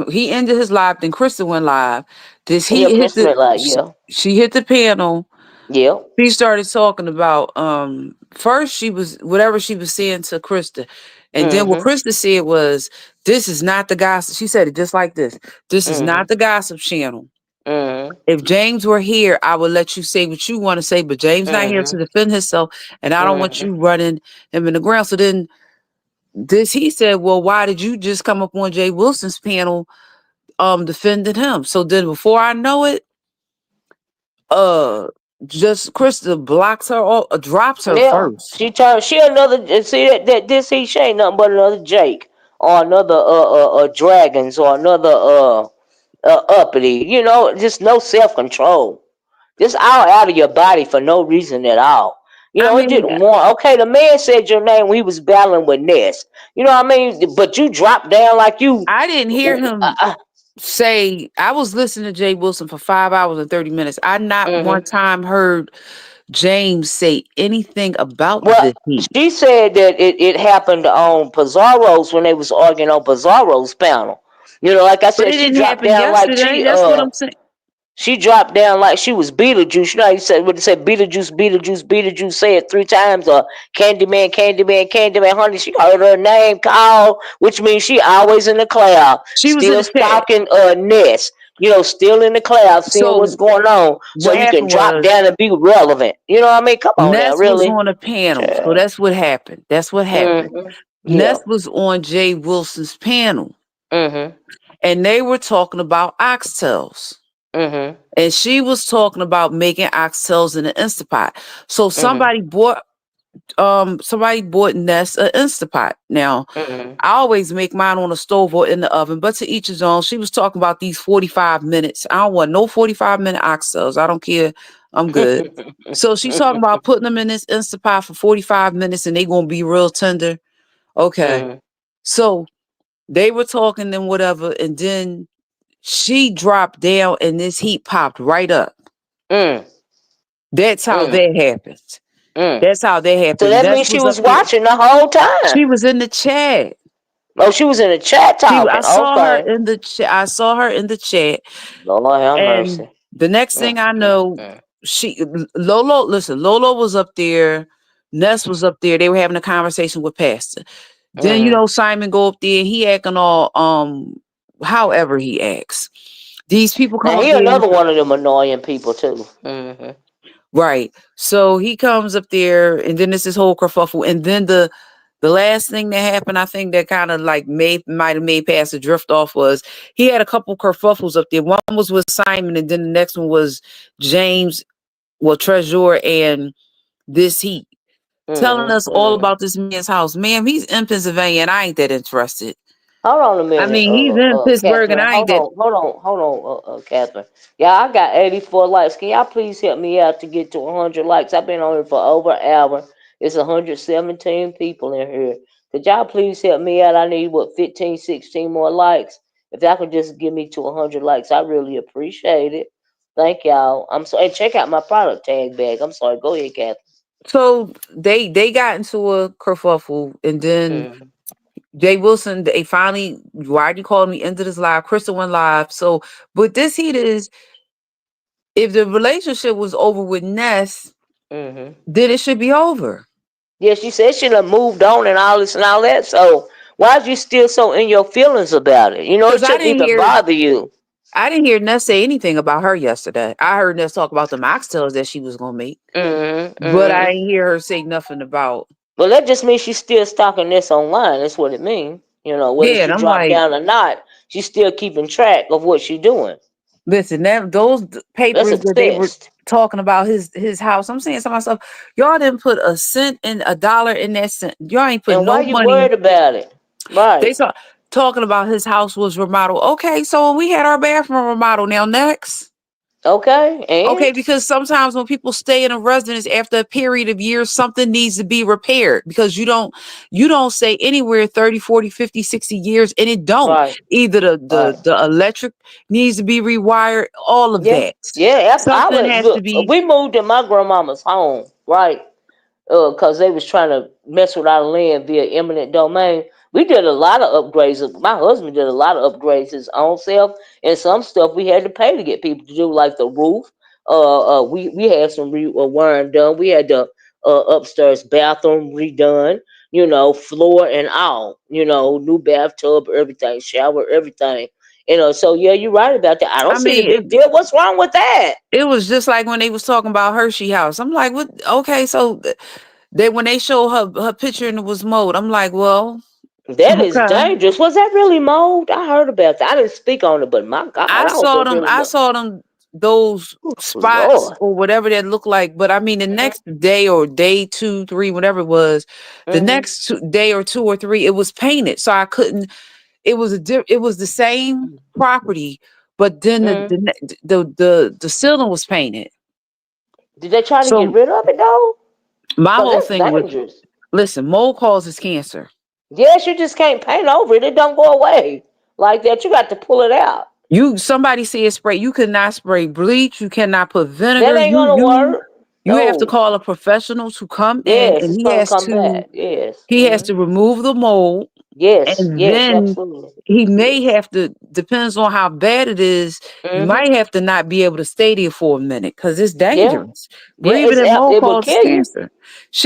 he ended his live, then Krista went live. This Yeah, he hit the Christmas like yeah, she hit the panel. yeah. She started talking about first she was whatever she was saying to Krista. And then what Mhm. Krista said was, this is not the gossip. She said it just like this. This is not Mhm. the gossip channel. Mhm. If James were here, I would let you say what you want to say, but James not here to Mhm. defend himself, and I don't want Mhm. you running him in the ground. So then this he said, well, why did you just come up on Jay Wilson's panel defending him? So then before I know it, uh just Krista blocks her or drops her Yeah. first. She another see that this he she ain't nothing but another Jake or another dragons or another uppity. You know, just no self control. Just all out of your body for no reason at all. You I know, it mean, didn't want. Okay, the man said your name when he was battling with Ness. You know what I mean? But you dropped down like you. I didn't hear him say, I was listening to Jay Wilson for 5 hours and 30 minutes. I not one Mhm. time heard James say anything about Well, the heat. she said that it happened on Pizarro's when they was arguing on Pizarro's panel. You know, like I But said, it she didn't dropped happen down like yesterday. That's what I'm saying. she dropped down like she was Beetlejuice. You know, how you said what they said, Beetlejuice, Beetlejuice, Beetlejuice. Say it 3 times, or Candyman, Candyman, Candyman. Honey, she heard her name called, which means she always in the cloud, She was in still the chat. stalking Ness. You know, still in the cloud, seeing what's So going on, so what you can happened drop was down and be relevant. You know what I mean? Come on now, Ness was really? on a panel. So Yeah. that's what happened. That's what happened. Yeah. Ness was on Jay Wilson's panel, Mhm. and they were talking about oxtails. Mhm. And she was talking about making oxtails in an Instapot. So Mhm. somebody bought Ness an Instapot. Now, Mhm. I always make mine on the stove or in the oven, but to each his own. She was talking about these 45 minutes. I don't want no 45-minute oxtails. I don't care. I'm good. So she's talking about putting them in this Instapot for 45 minutes and they gonna be real tender. Okay. Mhm. So they were talking and whatever, and then she dropped down and this heat popped right up. Mm. That's how Mm. that happened. Mm. That's how that So happened. that Ness means she was up was there. watching the whole time. She was in the chat. Oh, she was in the chat I talking. saw her Okay. in the chat. I saw her in the chat. Lord have And mercy. the next thing Mm. I Mm. know, Mm. she Lolo, listen, Lolo was up there, Ness was up there. They were having a conversation with Pastor. Then you Mhm. know Simon go up there and he acting all however he acts. These people come Now up he there and another one of them annoying people too. Mhm. right. So he comes up there and then it's this whole kerfuffle. And then the last thing that happened, I think that kind of like might have made Pastor drift off was he had a couple kerfuffles up there. One was with Simon and then the next one was James, well, Treasure and this heat. Telling Mhm. us all Mhm. about this man's house. Ma'am, he's in Pennsylvania and I ain't that interested. Hold on a I minute, mean, he's in Pittsburgh and Catherine. I ain't that. Hold on, Catherine. Yeah, I got 84 likes. Can y'all please help me out to get to 100 likes? I've been on it for over an hour. It's 117 people in here. Could y'all please help me out? I need, 15, 16 more likes. If y'all could just give me to 100 likes, I really appreciate it. Thank y'all. I'm sorry. And check out my product tag bag. I'm sorry. Go ahead, Catherine. So they got into a kerfuffle and then Mm, Jay Wilson, they finally, why you calling me into this live? Krista went live. So, but this heat is, if the relationship was over with Ness, mm-hmm. then it should be over. Yeah, she said she done moved on and all this and all that. So why is you still so in your feelings about it? You know, Because it shouldn't even bother you. I didn't hear Ness say anything about her yesterday. I heard Ness talk about the mocktails that she was gonna make, Mm-hmm, but I mm-hmm. didn't hear her say nothing about. But that just means she's still stalking this online. That's what it means. You know, whether Yeah, and she I'm dropped like, down or not, she's still keeping track of what she's doing. listen, That's papers that they were obsessed. talking about his house. I'm saying to myself, y'all didn't put a cent in a dollar in that cent. Y'all ain't put And why no you money. worried about it? They Right. saw talking about his house was remodeled. Okay, so we had our bathroom remodeled. Now next. Okay. Okay, And because sometimes when people stay in a residence after a period of years, something needs to be repaired because you don't stay anywhere 30, 40, 50, 60 years and it don't. right, Either the right. the, the electric needs to be rewired, all of Yeah. that. Yeah. I Something would has to look. be. We moved in my grandmama's home, right? Because they was trying to mess with our land via eminent domain. We did a lot of upgrades. My husband did a lot of upgrades his own self, and some stuff we had to pay to get people to do, like the roof. We had some wiring done. We had the upstairs bathroom redone. You know, floor and all. You know, new bathtub, everything, shower, everything. You know, so yeah, you're right about that. I don't I see the mean, big deal. What's wrong with that? it was just like when they was talking about Hershey House. I'm like, what? Okay, so they when they show her picture and it was mode, I'm like, well, That is okay. dangerous. Was that really mold? I heard about that. I didn't speak on it, but my God, I hope it really I was. saw them those Oh, spots Lord. or whatever that looked like. But I mean, the next day or day two, three, whatever it was, the Mm-hmm. next day or two or three, it was painted. So I couldn't. It was the same property, but then Mm-hmm. the ceiling was painted. Did they try to get So rid of it though? my Cause whole that's thing with dangerous. listen, mold causes cancer. Yes, you just can't paint over it. It don't go away like that. You got to pull it out. Somebody said spray. You cannot spray bleach. You cannot put That vinegar. ain't gonna work. You have to No. call a professional to come in, Yes, and it's gonna come back. Yes. he has to remove the mold, Yes. and Yes. then Absolutely. he may Yes. have to. Depends on how bad it is. You Mm-hmm. might have to not be able to stay there for a minute because it's Yeah. dangerous. Yeah. Breathing in mold It will causes kill you. cancer.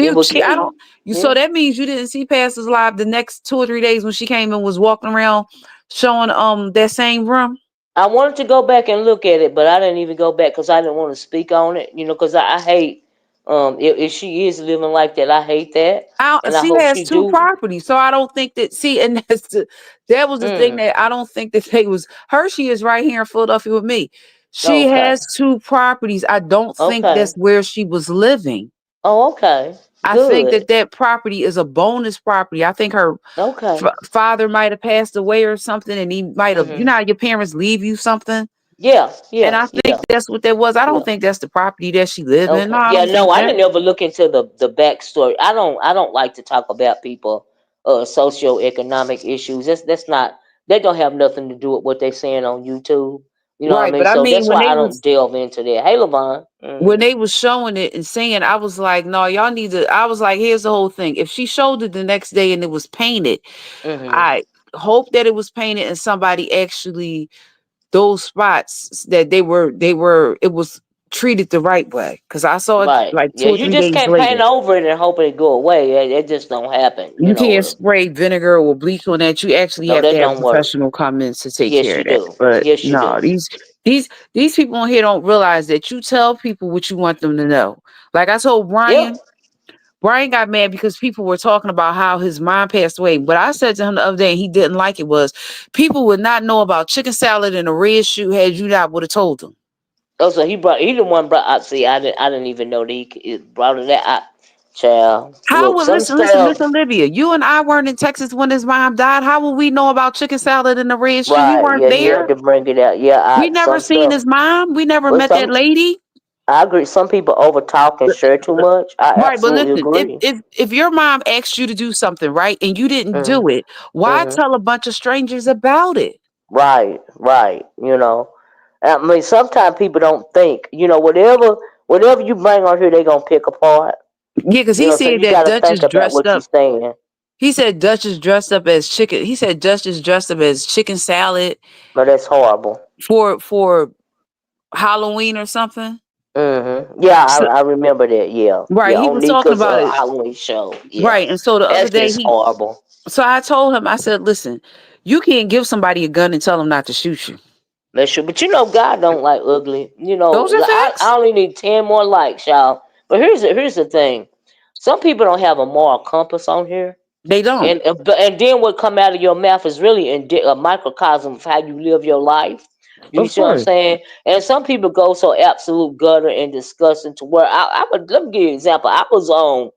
It will She kill I you. don't. You Yeah. so that means you didn't see Pastor's Live the next 2 or 3 days when she came and was walking around showing that same room. I wanted to go back and look at it, but I didn't even go back because I didn't want to speak on it. You know, because I hate if she is living like that, I hate that, and I She hope has she two do. properties, so I don't think that. See, and that was the thing Mm, that I don't think that they was. Hershey is right here in Philadelphia with me. She okay, has two properties. I don't think okay, that's where she was living. oh, okay, I think good, that property is a bonus property. I think her okay. father might have passed away or something, and he might have. You Hmm. know, how your parents leave you something, Yeah, and yeah, I think yeah, that's what that was. I don't yeah. think that's the property that she live in. No, Okay. I Yeah, don't no, think I that. didn't ever look into the backstory. I don't like to talk about people socioeconomic issues. That's not that don't have nothing to do with what they're saying on YouTube. You know what I Right, mean? but I So mean that's when why they I don't was delve into that. Hey Levon. when Mm-hmm. they was showing it and saying, I was like, no, y'all need to. I was like, here's the whole thing. If she showed it the next day and it was painted, Mm-hmm. I hope that it was painted and somebody actually those spots that it was treated the right way. Because I saw it Right. like Yeah, two or you three just days can't paint later. over it and hope it go away. It just don't happen. You can't spray vinegar or bleach on that. You actually No, have to that have don't work. professional come in to take Yes, care you of that. do. But Yes, you no, do. these people on here don't realize that you tell people what you want them to know. Like I told Yep. Brian got mad because people were talking about how his mom passed away. But I said to him the other day, and he didn't like it, was people would not know about chicken salad and a red shoe had you not would have told them. Oh, so he the one brought. See, I didn't even know that he brought it that. Child, How look, would some listen, Miss stuff. Olivia? You and I weren't in Texas when his mom died. How would we know about chicken salad and the red shoe? We Right. weren't Yeah, he had there. to bring it out. Yeah, We never some seen stuff. his mom. We never But met that some, lady. I agree. Some people over talk and share too much. I Right, but absolutely listen, if agree. if if your mom asked you to do something, right, and you didn't Hmm. do it, why Hmm. tell a bunch of strangers about it? Right. Right. I mean, sometimes people don't think. Whatever you bring on here, they gonna pick apart. Yeah, because he So said you that gotta Dutch think is about dressed what you're up. saying. He said Dutch is dressed up as chicken. He said Dutch is dressed up as chicken salad No, that's horrible. for Halloween or something. Yeah, So, I remember that. Yeah, right, yeah, he on was talking Nika's about it. Halloween show. Yeah, Right, and so the other that's day just horrible. so I told him, I said, listen, you can't give somebody a gun and tell them not to shoot you. That's true. But God don't like ugly. Those are I facts. only need 10 more likes, y'all. But here's the thing. Some people don't have a moral compass on here. They don't. And then what come out of your mouth is really a microcosm of how you live your life. You Of see what I'm course. saying? And some people go so absolute gutter and disgusting to where I would let me give you an example. I was on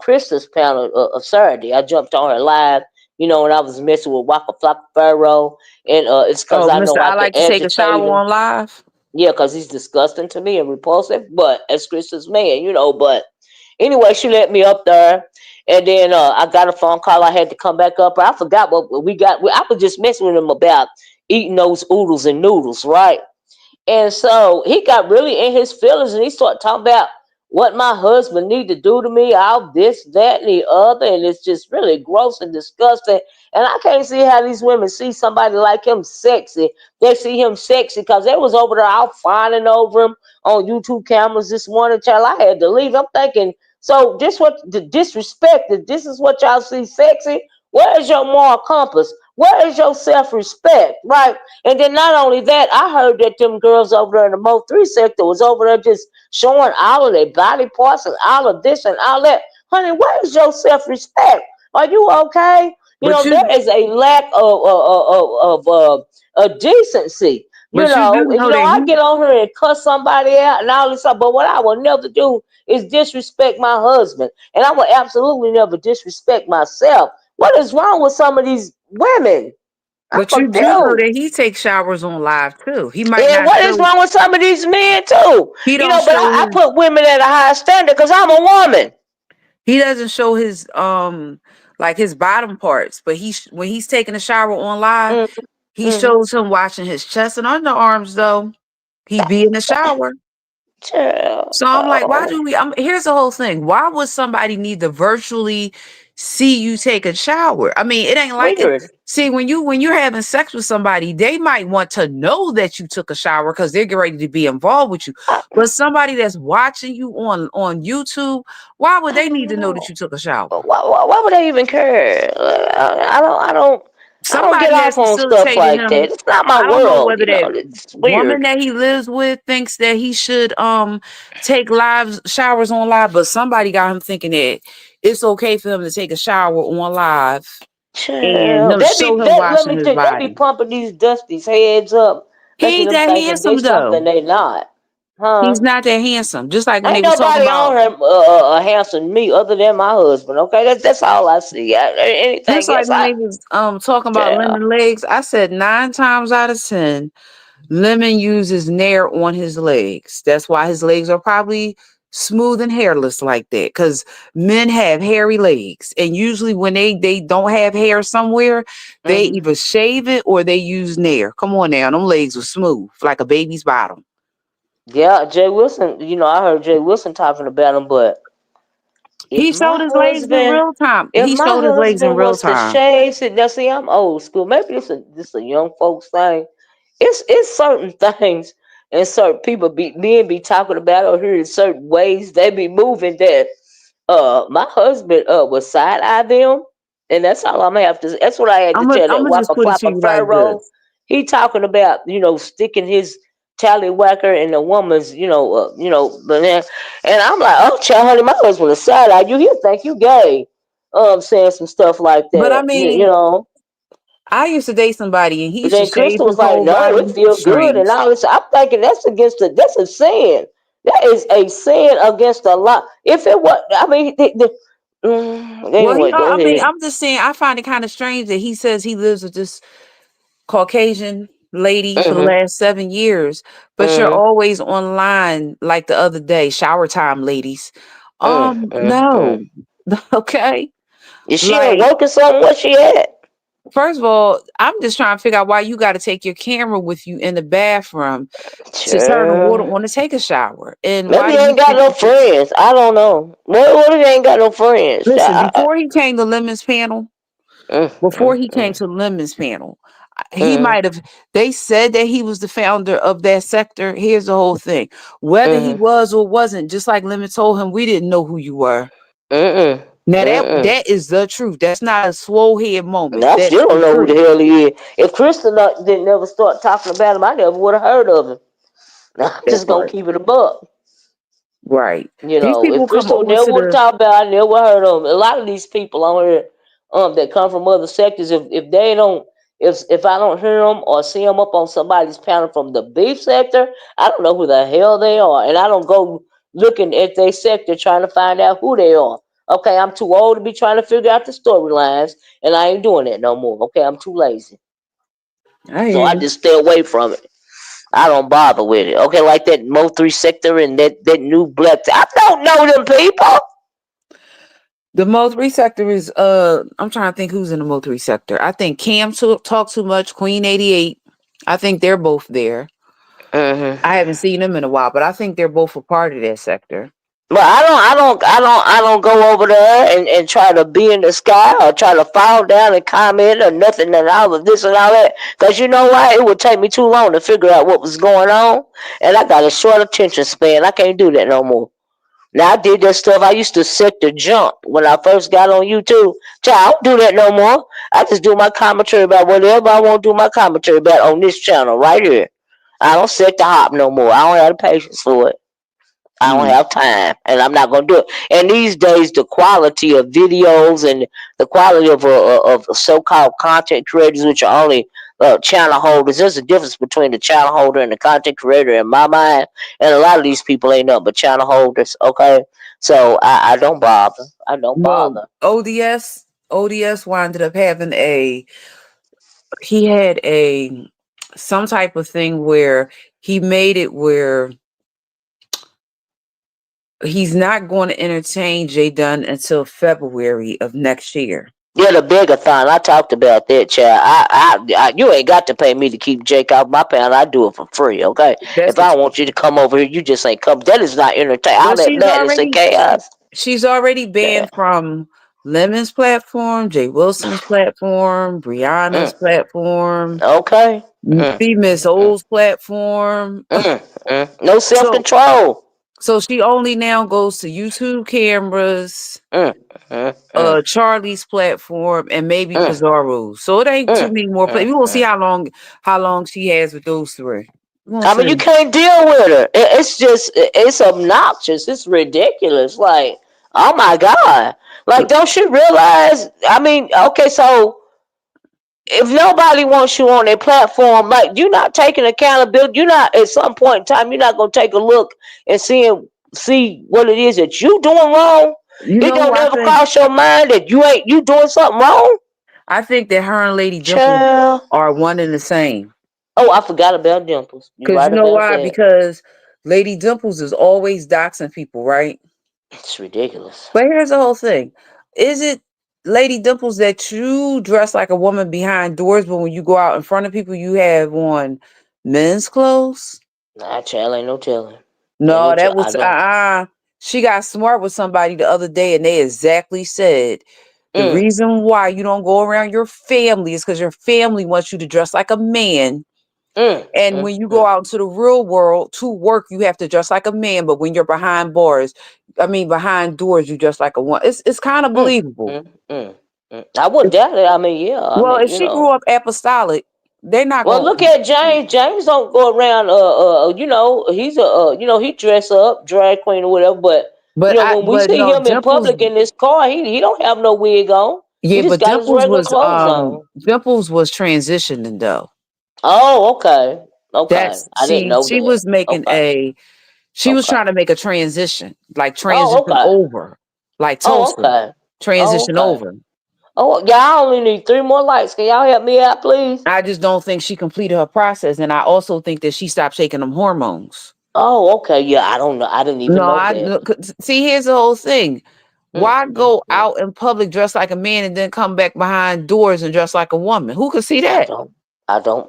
Krista's panel of Saturday. I jumped on her live, when I was messing with Waka Flocka Pharaoh, and it's because Oh, I Mister, know I I can like to take a agitate shower him. on live. Yeah, because he's disgusting to me and repulsive, but as Krista's man, But anyway, she let me up there, and then I got a phone call. I had to come back up. I forgot what we got. I was just messing with him about eating those oodles and noodles, right? And so he got really in his feelings and he started talking about what my husband need to do to me, all this, that, and the other. And it's just really gross and disgusting. And I can't see how these women see somebody like him sexy. They see him sexy because they was over there out fawning over him on YouTube cameras this morning. Child, I had to leave. I'm thinking, so this what the disrespect, this is what y'all see sexy? Where is your moral compass? Where is your self-respect? Right? And then not only that, I heard that them girls over there in the Mo 3 sector was over there just showing all of their body parts and all of this and all that. Honey, where is your self-respect? Are you okay? But you There is a lack of decency. but you do know that I he get on here and cuss somebody out and all this stuff, but what I will never do is disrespect my husband. And I will absolutely never disrespect myself. What is wrong with some of these women? I'm but you do know that confused. he takes showers on live too. He might And not what is show wrong with some of these men too? he don't But show I his put women at a high standard because I'm a woman. he doesn't show his like his bottom parts, but when he's taking a shower on live, Mm, he mm. shows him watching his chest and underarms though. He be in the shower. Child. So I'm like, why Oh, do we? Here's the whole thing. Why would somebody need to virtually see you take a shower? I mean, it ain't like it. weird. See, when you're having sex with somebody, they might want to know that you took a shower because they're getting ready to be involved with you. I, But somebody that's watching you on YouTube, why would I they don't need to know that know. you took a shower? Why would they even care? I don't get Somebody off has on stuff facilitated like him. that. It's not my I don't know world. whether that It's woman weird. that he lives with thinks that he should take live showers on live, but somebody got him thinking that it's okay for him to take a shower on live and Child. no show him Let washing me his tell you, they be body. pumping these dusties heads up, He making ain't them that thinking they handsome something though. they not. Huh? He's not that handsome. Just like when they Ain't was talking nobody about on her handsome me other than my husband. Okay, that's all I see. just Anything like else, when they was talking about child, lemon legs, I said 9 times out of 10 Lemon uses Nair on his legs. That's why his legs are probably smooth and hairless like that. Because men have hairy legs, and usually when they don't have hair somewhere, they hmm either shave it or they use Nair. Come on now, them legs were smooth like a baby's bottom. yeah, Jay Wilson. I heard Jay Wilson talking about him, but if He my showed his legs in husband, real time. if He my showed his legs in husband real was to time. shave, now see, I'm old school. Maybe this a young folks thing. It's certain things. and certain people be talking about or hearing certain ways they be moving that my husband would side eye them, and that's all I'm gonna have to. That's what I had to tell that I'm gonna just Whopper put it to Flopper you like Pharaoh. this. He talking about sticking his tallywhacker in the woman's but then, and I'm like, oh child, honey, my husband would side eye you. He'll think you gay. Saying some stuff like But I that, you mean, know. I used to date somebody and he But used to then shave Krista was his like, whole no, body it with feel good and strings. all this. I'm thinking that's a sin. That is a sin against the law. If it was, I mean, Well, anyway, go I mean, ahead. I'm just saying, I find it kind of strange that he says he lives with this Caucasian lady for the Mm-hmm. last 7 years, but you're Mm-hmm. always online like the other day, shower time, ladies. Mm-hmm. No, okay. Is she at Like, work or something? Where she at? first of all, I'm just trying to figure out why you got to take your camera with you in the bathroom to turn the water Sure. on to take a shower, and Maybe why he do you ain't got think no that you friends. I don't know. What if he ain't got no friends? listen? Before he came to Lemon's panel, before he came Mm. to Lemon's panel, he Mm. might have. They said that he was the founder of that sector. Here's the whole thing: whether he Mm. was or wasn't, just like Lemon told him, we didn't know who you were. Mm. Now Mm. that is the truth. That's not a swole head And moment. I That's still the don't know who the truth. hell he is. If Krista didn't never start talking about him, I never would have heard of him. I'm That just gonna part, keep it a buck. right? These If people come Crystal over never to would have the. talked about, it, I never heard of them. A lot of these people on here, that come from other sectors, if they don't, if I don't hear them or see them up on somebody's panel from the beef sector, I don't know who the hell they are, and I don't go looking at their sector trying to find out who they are. Okay, I'm too old to be trying to figure out the storylines, and I ain't doing that no more. Okay, I'm too lazy, I so hear I you. just stay away from it. I don't bother with it. Okay, like that Mo3 sector and that new black. I don't know them people. The Mo3 sector is I'm trying to think who's in the Mo3 sector. I think Cam talk too much, Queen 88. I think they're both there. I Hmm. haven't seen them in a while, but I think they're both a part of that sector. But I don't go over there and try to be in the sky or try to fall down and comment or nothing and all of this and all that. Cause you know why? It would take me too long to figure out what was going on, and I got a short attention span. I can't do that no more. Now I did that stuff. I used to set the jump when I first got on YouTube. Child, I don't do that no more. I just do my commentary about whatever I want to do my commentary about on this channel right here. I don't set the hop no more. I don't have the patience for it. I don't Mm. have time, and I'm not gonna do it. And these days, the quality of videos and the quality of so-called content creators, which are only channel holders, there's a difference between the channel holder and the content creator in my mind. And a lot of these people ain't nothing but channel holders. Okay, so I don't bother. I don't Well, bother. ODS wound up having he had a some type of thing where he made it where he's not going to entertain Jay Dunn until February of next year. Yeah, the begathon. I talked about that, child. You ain't got to pay me to keep Jake off my panel. I do it for free, okay? That's If what I want you to come over here, you just ain't come. That is not entertaining. All well that madness and chaos. she's already Yeah. banned from Lemon's platform, Jay Wilson's platform, Brianna's Mm, platform, okay. Mm, Miss O's platform. No self So control. she only now goes to YouTube cameras, Mm, mm, mm, Charlie's platform, and maybe mm, Pizarro. So it ain't too mm, many more mm, We will see mm. how long she has with those three. We gonna I mean, you see. can't deal with her. It's just, it's obnoxious. It's ridiculous. Like, oh my God. Like, don't you realize? I mean, okay, so if nobody wants you on their platform, like you're not taking accountability. You're not at some point in time. You're not gonna take a look and see what it is that you doing wrong. You It know who don't I ever think? cross your mind that you doing something wrong, I think that her and Lady Dimples child. are one and the same. Oh, I forgot about Dimples. You Because you right know about why? that. Because Lady Dimples is always doxing people, right? It's ridiculous. But here's the whole thing. Is it Lady Dimples that you dress like a woman behind doors, but when you go out in front of people, you have on men's clothes? Nah, child, ain't no telling. Ain't No, no that tell. I was don't. she got smart with somebody the other day and they exactly said the Mm, reason why you don't go around your family is because your family wants you to dress like a man And when you go out into the real world to work, you have to dress like a man. But when you're behind bars, behind doors, you dress like a woman. It's kind of believable. I wouldn't doubt it. I mean, yeah. I Well, mean, if she grew up apostolic, they're not Well, going. look at James. James don't go around. He's a. He dress up, drag queen or whatever. But when we But see no, him in public in this car, he don't have no wig on. He yeah, just but got his regular clothes on. Dimples was transitioning though. Oh, okay, okay. I didn't know She that. was making Okay, she was okay. trying to make a transition, like Oh, transition okay. over, like Oh, Tulsa, okay. Oh, transition okay. over. Oh, yeah. I only need 3 more likes. Can y'all help me out, please? I just don't think she completed her process, and I also think that she stopped taking them hormones. Oh, okay. Yeah, I don't know. I didn't even No, know that. see. Here's the whole thing. Mm, Why mm, go mm. out in public dressed like a man and then come back behind doors and dress like a woman? Who could see I that? don't. I don't.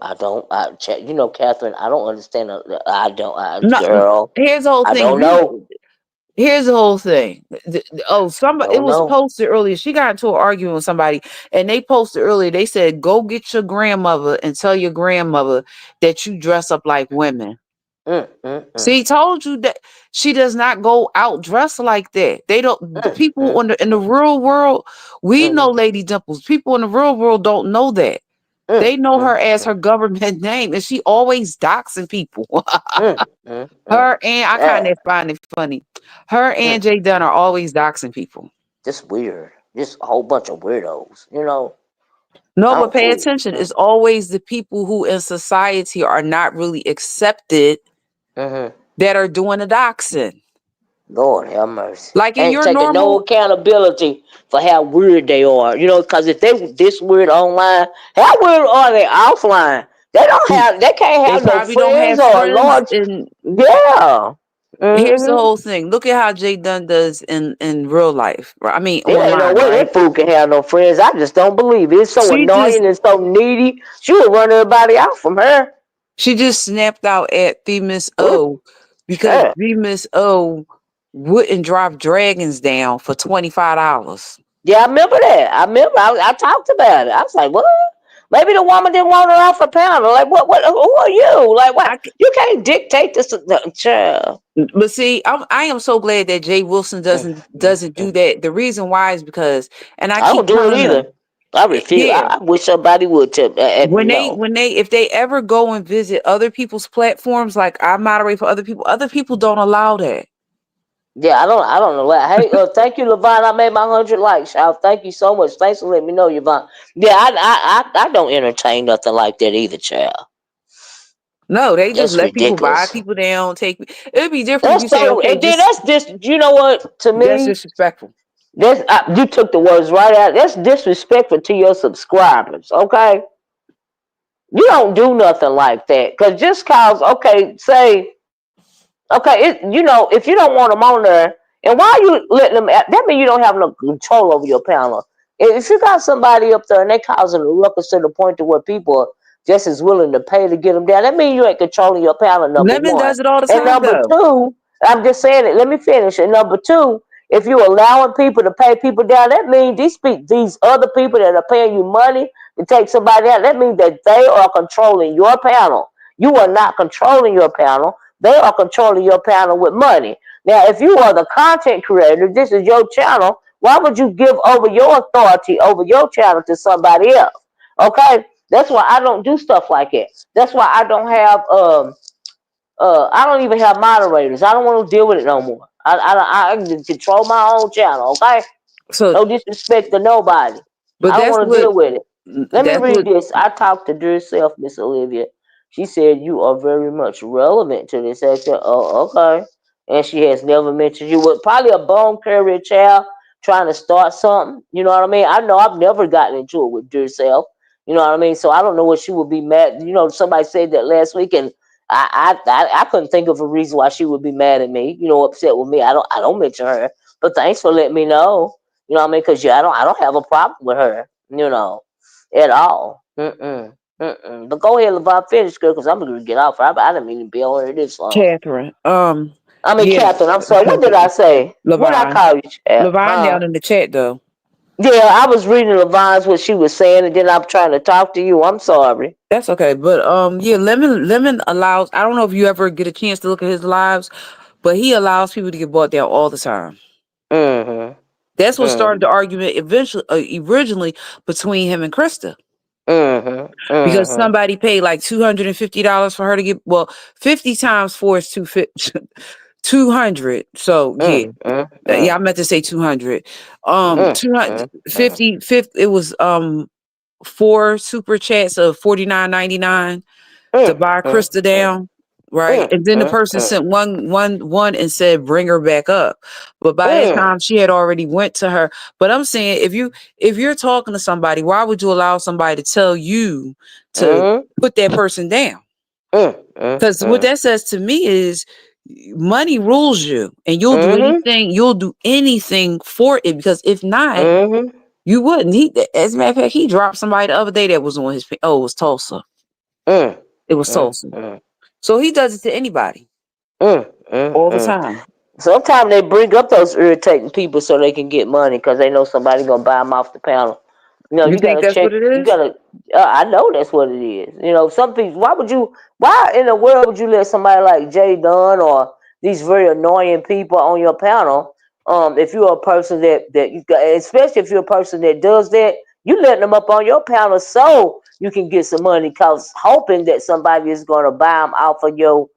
Catherine. I don't understand. I don't. No, Girl, here's the whole I thing. don't know. Here's the whole thing. I It don't was know. posted earlier. She got into an argument with somebody, and they posted earlier. They said, "Go get your grandmother and tell your grandmother that you dress up like women." Mm, mm, mm, See, told you that she does not go out dressed like that. They don't. The mm, people mm, in the real world, we know mm, Lady Dimples. People in the real world don't know that. mm, They know mm, her as her mm, government name, and she always doxing people. mm, mm, mm. Her and I Yeah, kind of find it funny. Her mm. and Jay Dunn are always doxing people. Just weird. Just a whole bunch of weirdos. No, I but don't pay see. attention. It's always the people who in society are not really accepted Mm-hmm. that are doing the doxing. Lord have mercy. Like in Ain't your taking no normal, accountability for how weird they are. Because if they this weird online, how weird are they offline? They can't they have no probably don't friends have or friends. large. And Yeah. here's the Mm-hmm. whole thing. Look at how Jay Dunn does in real life. I mean, There ain't no online, way right? that fool can have no friends. I just don't believe it. It's so She just annoying and so needy. She would run everybody out from her. She just snapped out at Miss Ooh, O because yeah. Miss O wouldn't drop dragons down for $25. Yeah, I remember that. I talked about it. I was like, what? Maybe the woman didn't want her off a panel. Like, what? Who are you? Like, what? I, You can't dictate this, child. but see, I am so glad that Jay Wilson Mm, mm, doesn't do mm. that. The reason why is because, and I I don't keep do it telling her either. I refuse. here I wish somebody would tip. No. when they if they ever go and visit other people's platforms, like I moderate for other people don't allow that. Yeah, I don't know. Hey, thank you, Levon. I made my 100 likes. Child. Thank you so much. Thanks for letting me know, Yvonne. Yeah, I don't entertain nothing like that either, child. No, they just That's let people buy ridiculous. people down. It'd be different if That's you say, so, okay, and then this that's this. You know what? To that's me, disrespectful. you took the words right out. That's disrespectful to your subscribers. Okay, you don't do nothing like that. Cause just cause, okay, say, okay, if you don't want them on there, and why you letting them? That means you don't have no control over your panel. If you got somebody up there and they causing a ruckus to the point to where people are just as willing to pay to get them down, that means you ain't controlling your panel. Number Lemon one, does it all the and time, number though. two, I'm just saying it. Let me finish. And number two, if you allowing people to pay people down, that means these other people that are paying you money to take somebody out. That means that they are controlling your panel. You are not controlling your panel. They are controlling your panel with money. Now, if you are the content creator, this is your channel. Why would you give over your authority over your channel to somebody else? Okay, that's why I don't do stuff like that. That's why I don't have I don't even have moderators. I don't want to deal with it no more. I can control my own channel. Okay, So, no disrespect to nobody. but I don't want to deal with it. Let me that's read what this. I talked to dear self, Miss Olivia. She said you are very much relevant to this action. Oh, okay. And she has never mentioned you. Was probably a bone carrier child trying to start something. You know what I mean? I know I've never gotten into it with dear self. You know what I mean? So I don't know what she would be mad. Somebody said that last week, and I couldn't think of a reason why she would be mad at me. Upset with me. I don't mention her. But thanks for letting me know. You know what I mean? Because I don't have a problem with her. At all. Mm-mm. Mm-mm. But go ahead, Levon, finish, girl, because I'm going to get off. I didn't mean to be on here this long. Catherine. I mean, Yeah, Catherine, I'm sorry. What did I say? What I Levon. call you, Chad? Levon Huh? down in the chat though. Yeah, I was reading Levon's what she was saying, and then I'm trying to talk to you. I'm sorry. That's okay. But yeah, Lemon allows, I don't know if you ever get a chance to look at his lives, but he allows people to get bought down all the time. Mm-hmm. That's what started the Mm-hmm. argument originally between him and Krista. Mm-hmm. Because Mm-hmm. somebody paid like $250 for her to get, well, 50 times 4 is 200. So yeah. Yeah, I Mm-hmm. meant to say 200. Mm-hmm. 250, it was 4 super chats of $49.99 to buy Krista down, right? And then the person sent one and said bring her back up. But by that time she had already went to her. But I'm saying if you're talking to somebody, why would you allow somebody to tell you to put that person down? Because what that says to me is money rules you, and you'll do anything for it, because if not, you wouldn't. As a matter of fact, he dropped somebody the other day that was on his, it was Tulsa. It was Tulsa. So he does it to anybody all the time. Sometimes they bring up those irritating people so they can get money because they know somebody gonna buy them off the panel. You You think gotta that's check. what it You is? gotta. I know that's what it is. Some people. Why would you? Why in the world would you let somebody like Jay Dunn or these very annoying people on your panel? If you're a person that you got, especially if you're a person that does that, you letting them up on your panel so you can get some money, cause hoping that somebody is gonna buy them off of your,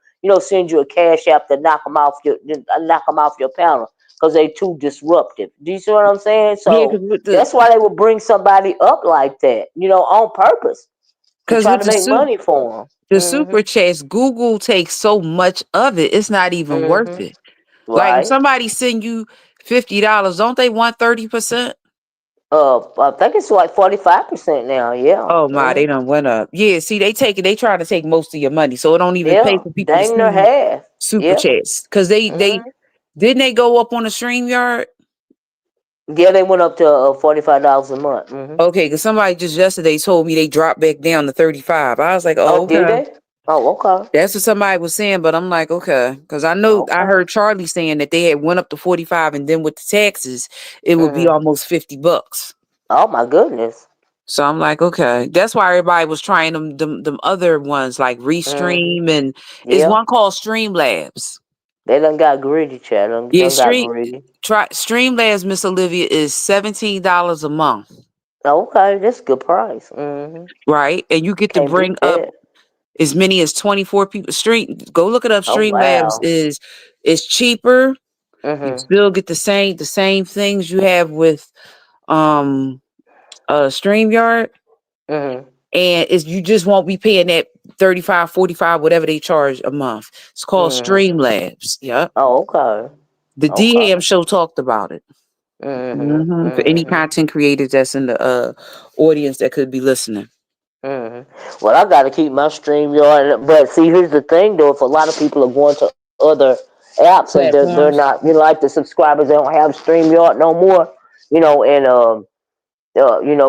send you a cash app to knock them off your panel because they too disruptive. Do you see what I'm saying? Yeah, So that's why they would bring somebody up like that, on purpose to try with to make money for the them. super chats, Google takes so much of it. It's not even worth it. Like if Right. somebody send you $50, don't they want 30%? I think it's like 45% now. Yeah. Oh my, they done went up. Yeah, see, they trying to take most of your money, so it don't even pay Yeah. for people to Dang near send you half. super Yeah. chats, because they hmm didn't they go up on the StreamYard. Yeah, they went up to $45 a month. Okay, because somebody just yesterday told me they dropped back down to 35. I was like, oh, Oh, did okay. they? Oh, okay. That's what somebody was saying, but I'm like, okay, because I know I Okay. heard Charlie saying that they had went up to 45, and then with the taxes, it would be hmm almost $50. Oh my goodness. So I'm like, okay, that's why everybody was trying them other ones like hmm Restream, and it's Yeah. one called Streamlabs. They done got greedy, Chad. Yeah, Done got greedy. Streamlabs, Miss Olivia, is $17 a month, Okay, that's a good price. right? And you get to Can't bring beat up that. as many as 24 people. Go look it up. Oh Streamlabs wow. is cheaper. You Mhm. still get the same things you have with um StreamYard, Mhm. and you just won't be paying that 35, 45, whatever they charge a month. It's called Mhm. Streamlabs. Yep. Oh, okay. The Okay. DHam show talked about it. Mhm. For any Mhm. content creators that's in the audience that could be listening. Mhm. Well, I got to keep my stream yard, but see, here's the thing, though. If a lot of people are going to other apps and they're not, Platforms. like the subscribers, they don't have stream yard no more, and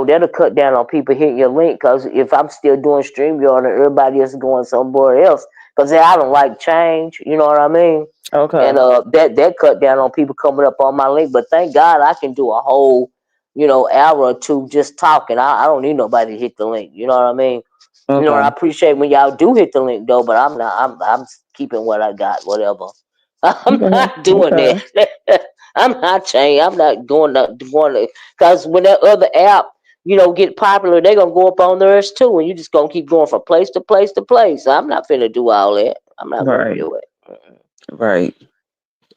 that'll cut down on people hitting your link. Because if I'm still doing StreamYard and everybody is going somewhere else, because I don't like change, you know what I mean? And Okay. that cut down on people coming up on my link. But thank God I can do a whole, hour or two just talking. I don't need nobody to hit the link. You know what I mean? And I Okay. appreciate when y'all do hit the link though, but I'm not. I'm keeping what I got. Whatever. I'm Okay. not doing Okay. that. I'm not changing. I'm not going to because when that other app, get popular, they're gonna go up on theirs too, and you just gonna keep going from place to place to place. I'm not finna do all that. I'm not gonna Right. do it. Right.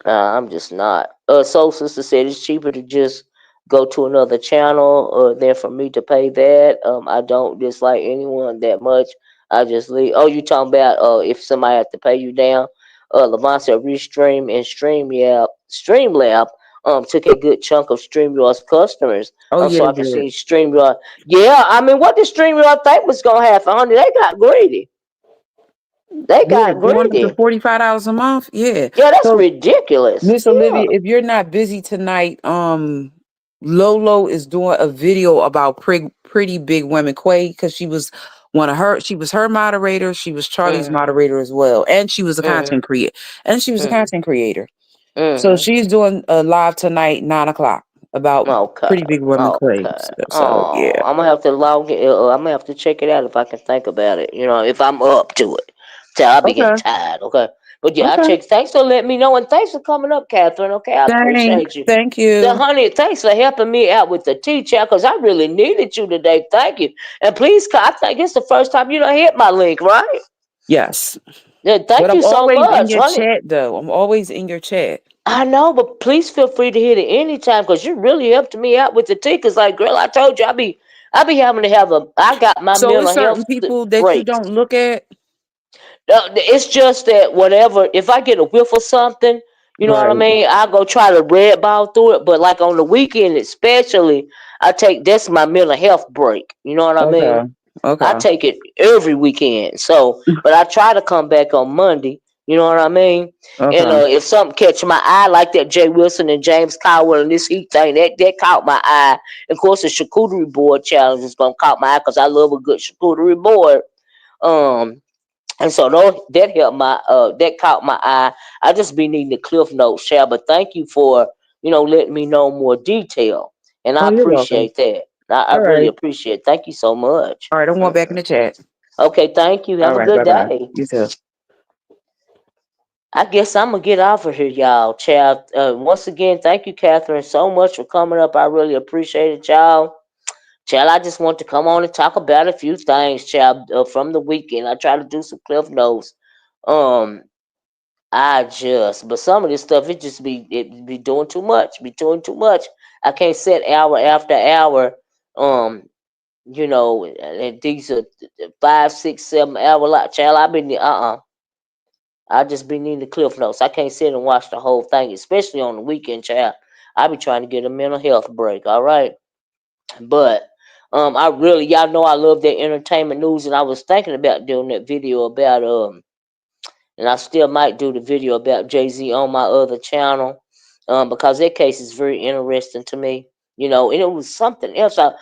I'm just not. Soul Sister said it's cheaper to just go to another channel than for me to pay that. I don't dislike anyone that much. I just leave. Oh, you talking about if somebody had to pay you down? Levon said Restream and Streamlab took a good chunk of StreamYard's customers. Oh yeah, So they I can did. see StreamYard. Yeah, I mean, what did StreamYard think was gonna happen, honey? They got greedy. They Yeah, got going up to greedy. $45 a month. Yeah. Yeah, that's So ridiculous. Miss Yeah. Olivia, if you're not busy tonight, Lolo is doing a video about pretty big women. Quay, because she was her moderator, she was Charlie's Mm-hmm. moderator as well, and she was a Mm-hmm. content creator. And she was a Mm-hmm. content creator. So Mm-hmm. she's doing a live tonight, 9 o'clock. about Okay. Pretty Big Women Okay. Claims. So Oh, yeah. I'm gonna have to log it. I'm gonna have to check it out if I can think about it. You know, if I'm up to it. So I'll be getting Okay. tired. Okay. But yeah, I Okay. check. Thanks for letting me know, and thanks for coming up, Catherine. Okay, I appreciate you. Thank So, you. honey, thanks for helping me out with the tea chat because I really needed you today. Thank you. And please, I think it's the first time you done hit my link, right? Yes. Yeah, But thank I'm you so always in much, your honey. chat though. I'm always in your chat. I know, but please feel free to hit it anytime because you really helped me out with the tea. Cause like, girl, I told you I be having to have a. I got my So it's mental certain health people that you breaks. don't look at. It's just that whatever. If I get a whiff of something, you know what I Right. mean. I go try to red ball through it. But like on the weekend, especially, I take that's my mental health break. You know what I mean. Okay. I Okay. take it every weekend. So, but I try to come back on Monday. You know what I mean? And Okay. if something catch my eye, like that Jay Wilson and James Caldwell and this Heat thing, that caught my eye. Of course, the charcuterie board challenge is gonna caught my eye because I love a good charcuterie board. Um, and so that helped that caught my eye. I just be needing the cliff notes, share. But thank you for letting me know more detail, and I Oh, you're welcome. appreciate that. I All really right. appreciate it. Thank you so much. All right. I'm going back in the chat. Okay, thank you. All Have a right. good Bye bye. day. You too. I guess I'm gonna get off of here, y'all. Child. Once again, thank you, Catherine, so much for coming up. I really appreciate it, y'all. Child, I just want to come on and talk about a few things, child, from the weekend. I try to do some cliff notes. Um, but some of this stuff it be doing too much, be doing too much. I can't set hour after hour. Um, and these are 5, 6, 7 hour lot. Child, I've been I just be needing the cliff notes. I can't sit and watch the whole thing, especially on the weekend, child. I be trying to get a mental health break. All right, but I really y'all know I love that entertainment news, and I was thinking about doing that video about and I still might do the video about Jay Z on my other channel, because that case is very interesting to me. And it was something else. Do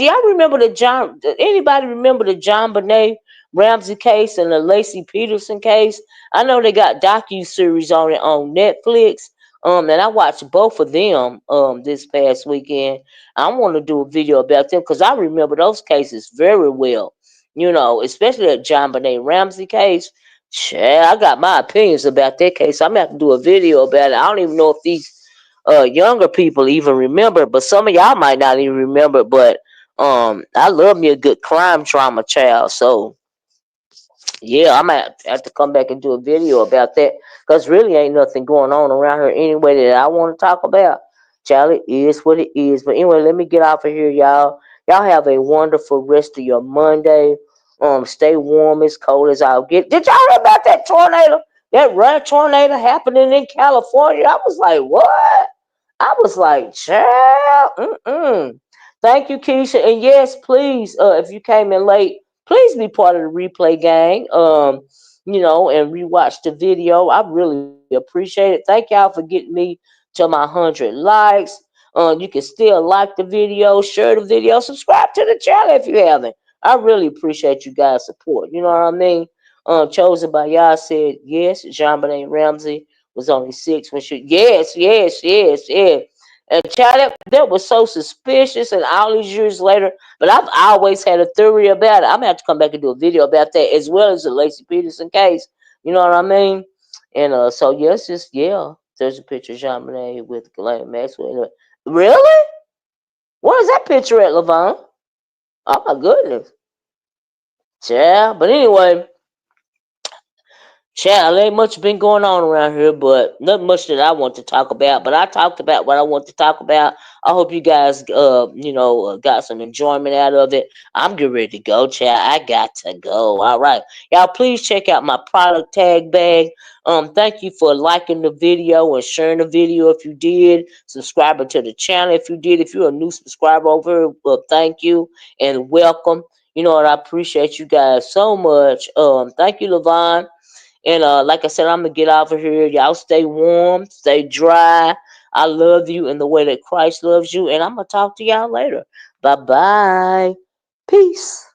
y'all remember the John? Anybody remember the John Benet Ramsey case and the Lacey Peterson case? I know they got docu-series on it on Netflix. And I watched both of them this past weekend. I want to do a video about them because I remember those cases very well. Especially that John Benet Ramsey case. Yeah, I got my opinions about that case. I'm gonna have to do a video about it. I don't even know if these younger people even remember, but some of y'all might not even remember. But I love me a good crime drama, child. So yeah, I might have to come back and do a video about that because really ain't nothing going on around here anyway that I want to talk about. Child, it is what it is. But anyway, let me get off of here, y'all. Y'all have a wonderful rest of your Monday. Stay warm, as cold as I'll get. Did y'all hear about that tornado? That red tornado happening in California? I was like, what? I was like, child. Thank you, Keisha. And yes, please, if you came in late, please be part of the replay gang. And rewatch the video. I really appreciate it. Thank y'all for getting me to my 100 likes. You can still like the video, share the video, subscribe to the channel if you haven't. I really appreciate you guys' support. You know what I mean? Chosen by y'all said yes. Jean Benet Ramsey was only 6 when she. Yes, yes, yes, yes. And child, that was so suspicious. And all these years later, but I've always had a theory about it. I'm gonna have to come back and do a video about that as well as the Lacey Peterson case. You know what I mean? And so yes, just yeah. There's a picture of Jean Benet with Ghislaine Maxwell. Really? Where's that picture at, Levon? Oh my goodness. Yeah. But anyway, child, ain't much been going on around here, but not much that I want to talk about. But I talked about what I want to talk about. I hope you guys, got some enjoyment out of it. I'm getting ready to go, child. I got to go. All right, y'all. Please check out my product tag bag. Thank you for liking the video and sharing the video if you did. Subscribing to the channel if you did. If you're a new subscriber over here, well, thank you and welcome. You know what? I appreciate you guys so much. Thank you, Levon. And like I said, I'm gonna get out of here. Y'all stay warm, stay dry. I love you in the way that Christ loves you. And I'm gonna talk to y'all later. Bye bye. Peace.